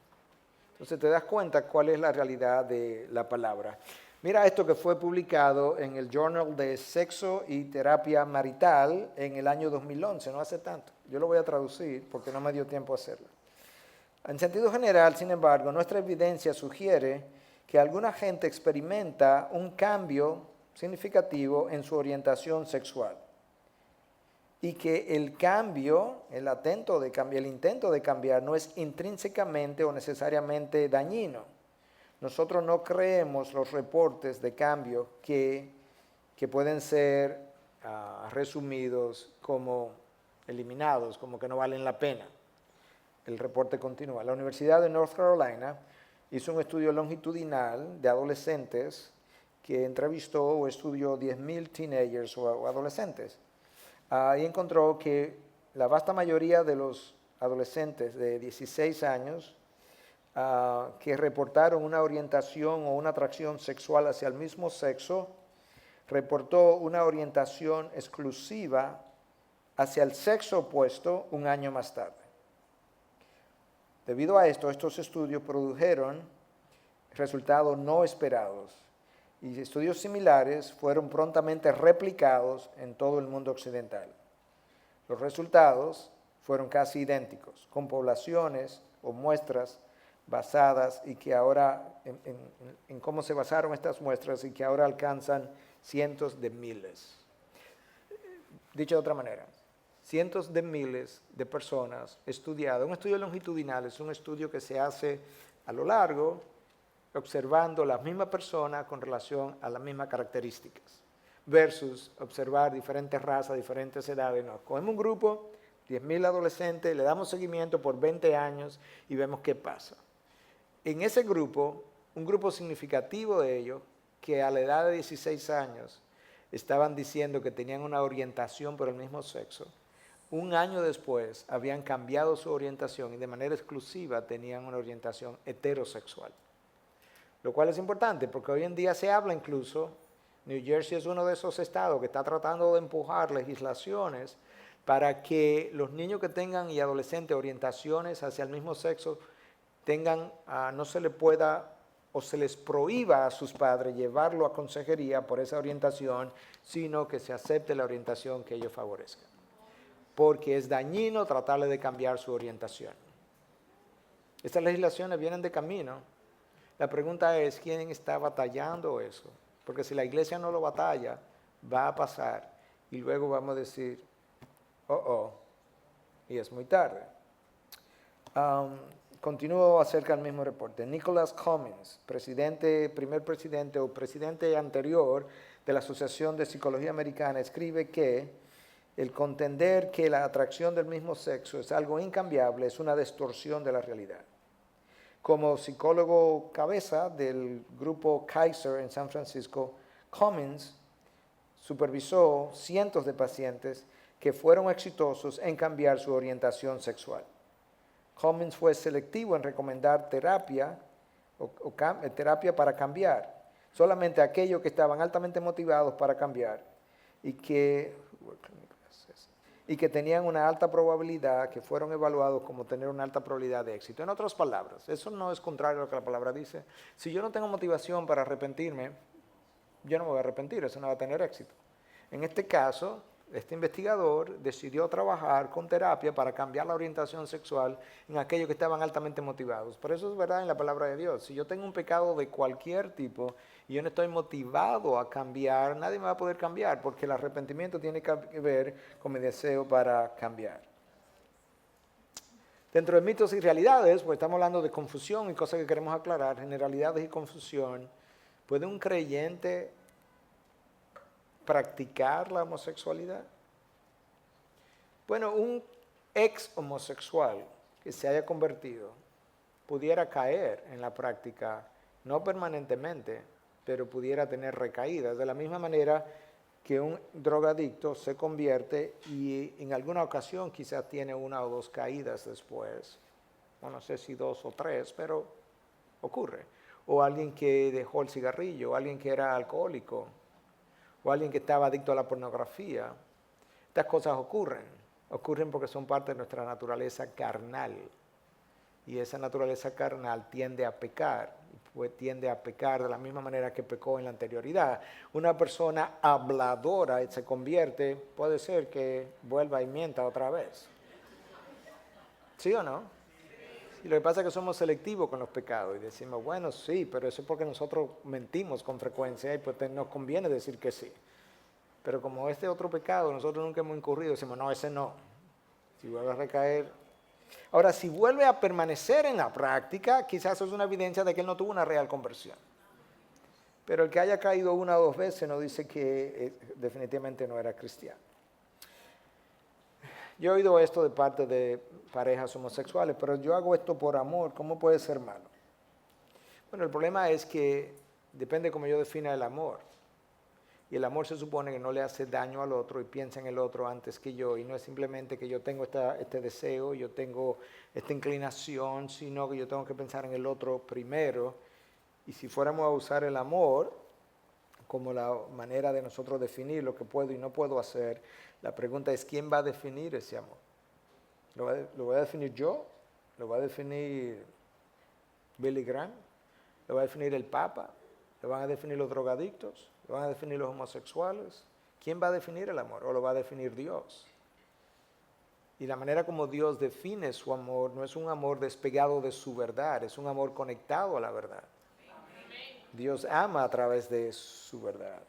Speaker 1: Entonces te das cuenta cuál es la realidad de la palabra. Mira esto que fue publicado en el Journal de Sexo y Terapia Marital en el año 2011, no hace tanto. Yo lo voy a traducir porque no me dio tiempo a hacerlo. En sentido general, sin embargo, nuestra evidencia sugiere que alguna gente experimenta un cambio significativo en su orientación sexual y que el cambio, el intento de cambiar no es intrínsecamente o necesariamente dañino. Nosotros no creemos los reportes de cambio que pueden ser resumidos como eliminados, como que no valen la pena. El reporte continúa. La Universidad de North Carolina hizo un estudio longitudinal de adolescentes que entrevistó o estudió 10,000 teenagers o adolescentes. Y encontró que la vasta mayoría de los adolescentes de 16 años que reportaron una orientación o una atracción sexual hacia el mismo sexo, reportó una orientación exclusiva hacia el sexo opuesto un año más tarde. Debido a esto, estos estudios produjeron resultados no esperados y estudios similares fueron prontamente replicados en todo el mundo occidental. Los resultados fueron casi idénticos, con poblaciones o muestras basadas y que ahora, en cómo se basaron estas muestras y que ahora alcanzan cientos de miles. Dicho de otra manera, cientos de miles de personas estudiadas. Un estudio longitudinal es un estudio que se hace a lo largo, observando las mismas personas con relación a las mismas características, versus observar diferentes razas, diferentes edades. No, cogemos un grupo, 10,000 adolescentes, le damos seguimiento por 20 años y vemos qué pasa. En ese grupo, un grupo significativo de ellos, que a la edad de 16 años estaban diciendo que tenían una orientación por el mismo sexo, un año después habían cambiado su orientación y de manera exclusiva tenían una orientación heterosexual. Lo cual es importante porque hoy en día se habla incluso, New Jersey es uno de esos estados que está tratando de empujar legislaciones para que los niños que tengan y adolescentes orientaciones hacia el mismo sexo no se le pueda o se les prohíba a sus padres llevarlo a consejería por esa orientación, sino que se acepte la orientación que ellos favorezcan. Porque es dañino tratarle de cambiar su orientación. Estas legislaciones vienen de camino. La pregunta es, ¿quién está batallando eso? Porque si la iglesia no lo batalla, va a pasar y luego vamos a decir, y es muy tarde. Continúo acerca del mismo reporte. Nicholas Cummins, primer presidente o presidente anterior de la Asociación de Psicología Americana, escribe que el contender que la atracción del mismo sexo es algo incambiable es una distorsión de la realidad. Como psicólogo cabeza del grupo Kaiser en San Francisco, Cummins supervisó cientos de pacientes que fueron exitosos en cambiar su orientación sexual. Cummins fue selectivo en recomendar terapia para cambiar, solamente a aquellos que estaban altamente motivados para cambiar y que y que tenían una alta probabilidad, que fueron evaluados como tener una alta probabilidad de éxito. En otras palabras, eso no es contrario a lo que la palabra dice. Si yo no tengo motivación para arrepentirme, yo no me voy a arrepentir, eso no va a tener éxito. En este caso, este investigador decidió trabajar con terapia para cambiar la orientación sexual en aquellos que estaban altamente motivados. Por eso es verdad en la palabra de Dios. Si yo tengo un pecado de cualquier tipo y yo no estoy motivado a cambiar, nadie me va a poder cambiar, porque el arrepentimiento tiene que ver con mi deseo para cambiar. Dentro de mitos y realidades, pues estamos hablando de confusión y cosas que queremos aclarar, generalidades y confusión. ¿Puede un creyente practicar la homosexualidad? Bueno, un ex homosexual que se haya convertido pudiera caer en la práctica, no permanentemente, pero pudiera tener recaídas. De la misma manera que un drogadicto se convierte y en alguna ocasión quizás tiene una o dos caídas después. No sé si 2 o 3, pero ocurre. O alguien que dejó el cigarrillo, o alguien que era alcohólico, o alguien que estaba adicto a la pornografía. Estas cosas ocurren porque son parte de nuestra naturaleza carnal. Y esa naturaleza carnal tiende a pecar, pues tiende a pecar de la misma manera que pecó en la anterioridad. Una persona habladora se convierte, puede ser que vuelva y mienta otra vez. ¿Sí o no? Y lo que pasa es que somos selectivos con los pecados y decimos, bueno, sí, pero eso es porque nosotros mentimos con frecuencia y pues nos conviene decir que sí. Pero como este otro pecado nosotros nunca hemos incurrido, decimos, no, ese no. Si vuelve a recaer. Ahora, si vuelve a permanecer en la práctica, quizás es una evidencia de que él no tuvo una real conversión. Pero el que haya caído 1 o 2 veces no dice que definitivamente no era cristiano. Yo he oído esto de parte de parejas homosexuales, pero yo hago esto por amor, ¿cómo puede ser malo? Bueno, el problema es que depende cómo yo defina el amor. Y el amor se supone que no le hace daño al otro y piensa en el otro antes que yo. Y no es simplemente que yo tengo este deseo, yo tengo esta inclinación, sino que yo tengo que pensar en el otro primero. Y si fuéramos a usar el amor como la manera de nosotros definir lo que puedo y no puedo hacer, la pregunta es, ¿quién va a definir ese amor? ¿Lo voy a definir yo? ¿Lo va a definir Billy Graham? ¿Lo va a definir el Papa? ¿Lo van a definir los drogadictos? ¿Lo van a definir los homosexuales? ¿Quién va a definir el amor? ¿O lo va a definir Dios? Y la manera como Dios define su amor no es un amor despegado de su verdad, es un amor conectado a la verdad. Dios ama a través de su verdad.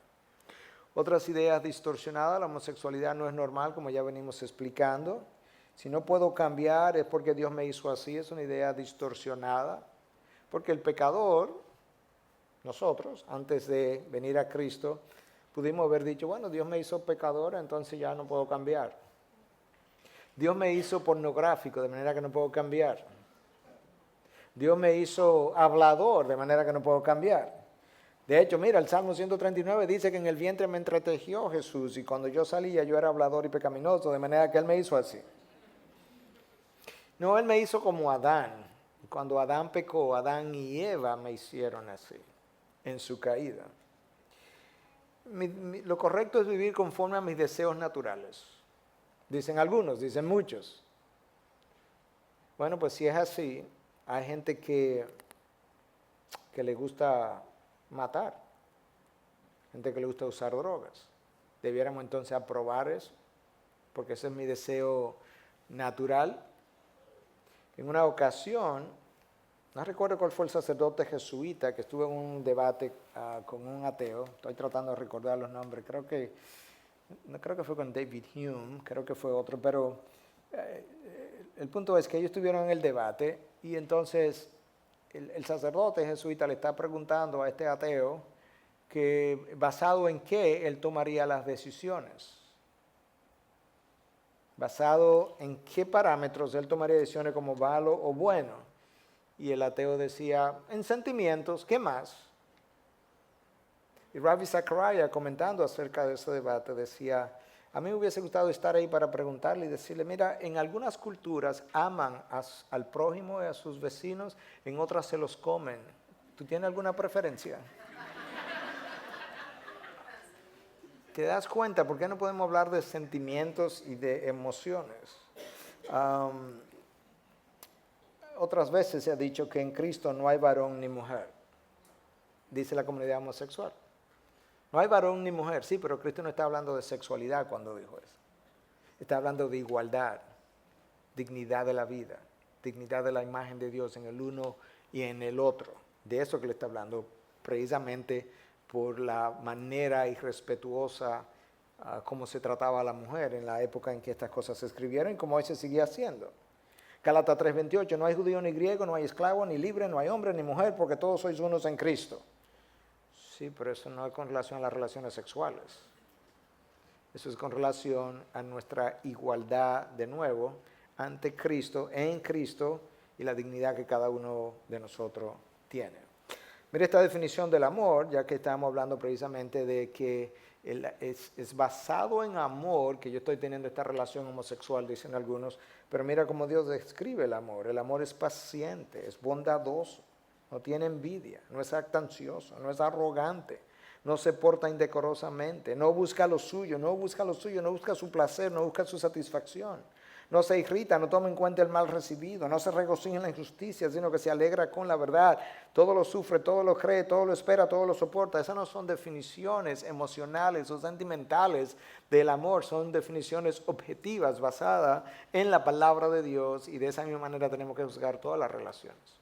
Speaker 1: Otras ideas distorsionadas, la homosexualidad no es normal, como ya venimos explicando. Si no puedo cambiar es porque Dios me hizo así, es una idea distorsionada. Porque el pecador, nosotros, antes de venir a Cristo, pudimos haber dicho, bueno, Dios me hizo pecador, entonces ya no puedo cambiar. Dios me hizo pornográfico, de manera que no puedo cambiar. Dios me hizo hablador, de manera que no puedo cambiar. De hecho, mira, el Salmo 139 dice que en el vientre me entretejió Jesús y cuando yo salía yo era hablador y pecaminoso, de manera que Él me hizo así. No, Él me hizo como Adán. Cuando Adán pecó, Adán y Eva me hicieron así, en su caída. Lo correcto es vivir conforme a mis deseos naturales. Dicen algunos, dicen muchos. Bueno, pues si es así, hay gente que le gusta matar, gente que le gusta usar drogas. Debiéramos entonces aprobar eso, porque ese es mi deseo natural. En una ocasión, no recuerdo cuál fue el sacerdote jesuita que estuvo en un debate con un ateo, estoy tratando de recordar los nombres, no creo que fue con David Hume, creo que fue otro, pero el punto es que ellos estuvieron en el debate y entonces el sacerdote jesuita le está preguntando a este ateo que basado en qué él tomaría las decisiones. Basado en qué parámetros él tomaría decisiones como malo o bueno. Y el ateo decía, en sentimientos, ¿qué más? Y Ravi Zachariah, comentando acerca de ese debate, decía, a mí me hubiese gustado estar ahí para preguntarle y decirle, mira, en algunas culturas aman al prójimo y a sus vecinos, en otras se los comen. ¿Tú tienes alguna preferencia? ¿Te das cuenta por qué no podemos hablar de sentimientos y de emociones? Otras veces se ha dicho que en Cristo no hay varón ni mujer, dice la comunidad homosexual. No hay varón ni mujer, sí, pero Cristo no está hablando de sexualidad cuando dijo eso. Está hablando de igualdad, dignidad de la vida, dignidad de la imagen de Dios en el uno y en el otro. De eso que le está hablando, precisamente por la manera irrespetuosa como se trataba a la mujer en la época en que estas cosas se escribieron y como hoy se sigue haciendo. Gálatas 3:28, no hay judío ni griego, no hay esclavo ni libre, no hay hombre ni mujer, porque todos sois unos en Cristo. Sí, pero eso no es con relación a las relaciones sexuales. Eso es con relación a nuestra igualdad, de nuevo, ante Cristo, en Cristo, y la dignidad que cada uno de nosotros tiene. Mira esta definición del amor, ya que estamos hablando precisamente de que es basado en amor que yo estoy teniendo esta relación homosexual, dicen algunos, pero mira cómo Dios describe el amor. El amor es paciente, es bondadoso, no tiene envidia, no es actancioso, no es arrogante, no se porta indecorosamente, no busca lo suyo, no busca su placer, no busca su satisfacción. No se irrita, no toma en cuenta el mal recibido, no se regocija en la injusticia, sino que se alegra con la verdad. Todo lo sufre, todo lo cree, todo lo espera, todo lo soporta. Esas no son definiciones emocionales o sentimentales del amor, son definiciones objetivas basadas en la palabra de Dios, y de esa misma manera tenemos que juzgar todas las relaciones,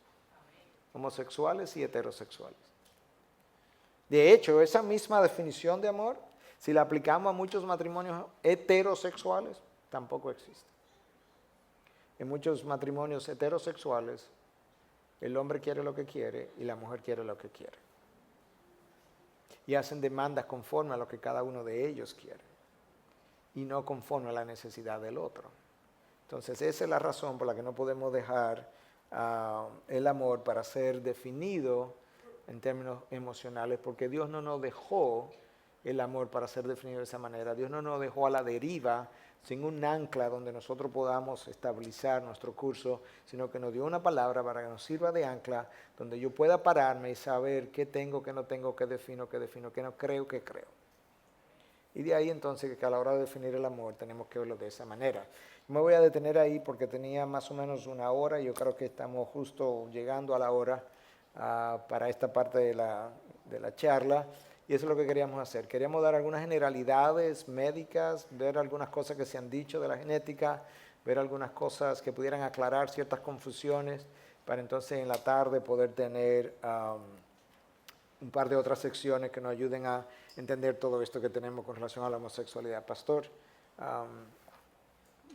Speaker 1: homosexuales y heterosexuales. De hecho, esa misma definición de amor, si la aplicamos a muchos matrimonios heterosexuales, tampoco existe. En muchos matrimonios heterosexuales, el hombre quiere lo que quiere y la mujer quiere lo que quiere. Y hacen demandas conforme a lo que cada uno de ellos quiere y no conforme a la necesidad del otro. Entonces, esa es la razón por la que no podemos dejar el amor para ser definido en términos emocionales, porque Dios no nos dejó el amor para ser definido de esa manera. Dios no nos dejó a la deriva, sin un ancla donde nosotros podamos estabilizar nuestro curso, sino que nos dio una palabra para que nos sirva de ancla, donde yo pueda pararme y saber qué tengo, qué no tengo, qué defino, qué no creo, qué creo. Y de ahí entonces que a la hora de definir el amor tenemos que verlo de esa manera. Me voy a detener ahí porque tenía más o menos una hora, y yo creo que estamos justo llegando a la hora para esta parte de la charla. Y eso es lo que queríamos hacer. Queríamos dar algunas generalidades médicas, ver algunas cosas que se han dicho de la genética, ver algunas cosas que pudieran aclarar ciertas confusiones, para entonces en la tarde poder tener un par de otras secciones que nos ayuden a entender todo esto que tenemos con relación a la homosexualidad. Pastor,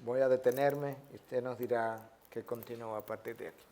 Speaker 1: voy a detenerme y usted nos dirá que continúa a partir de aquí.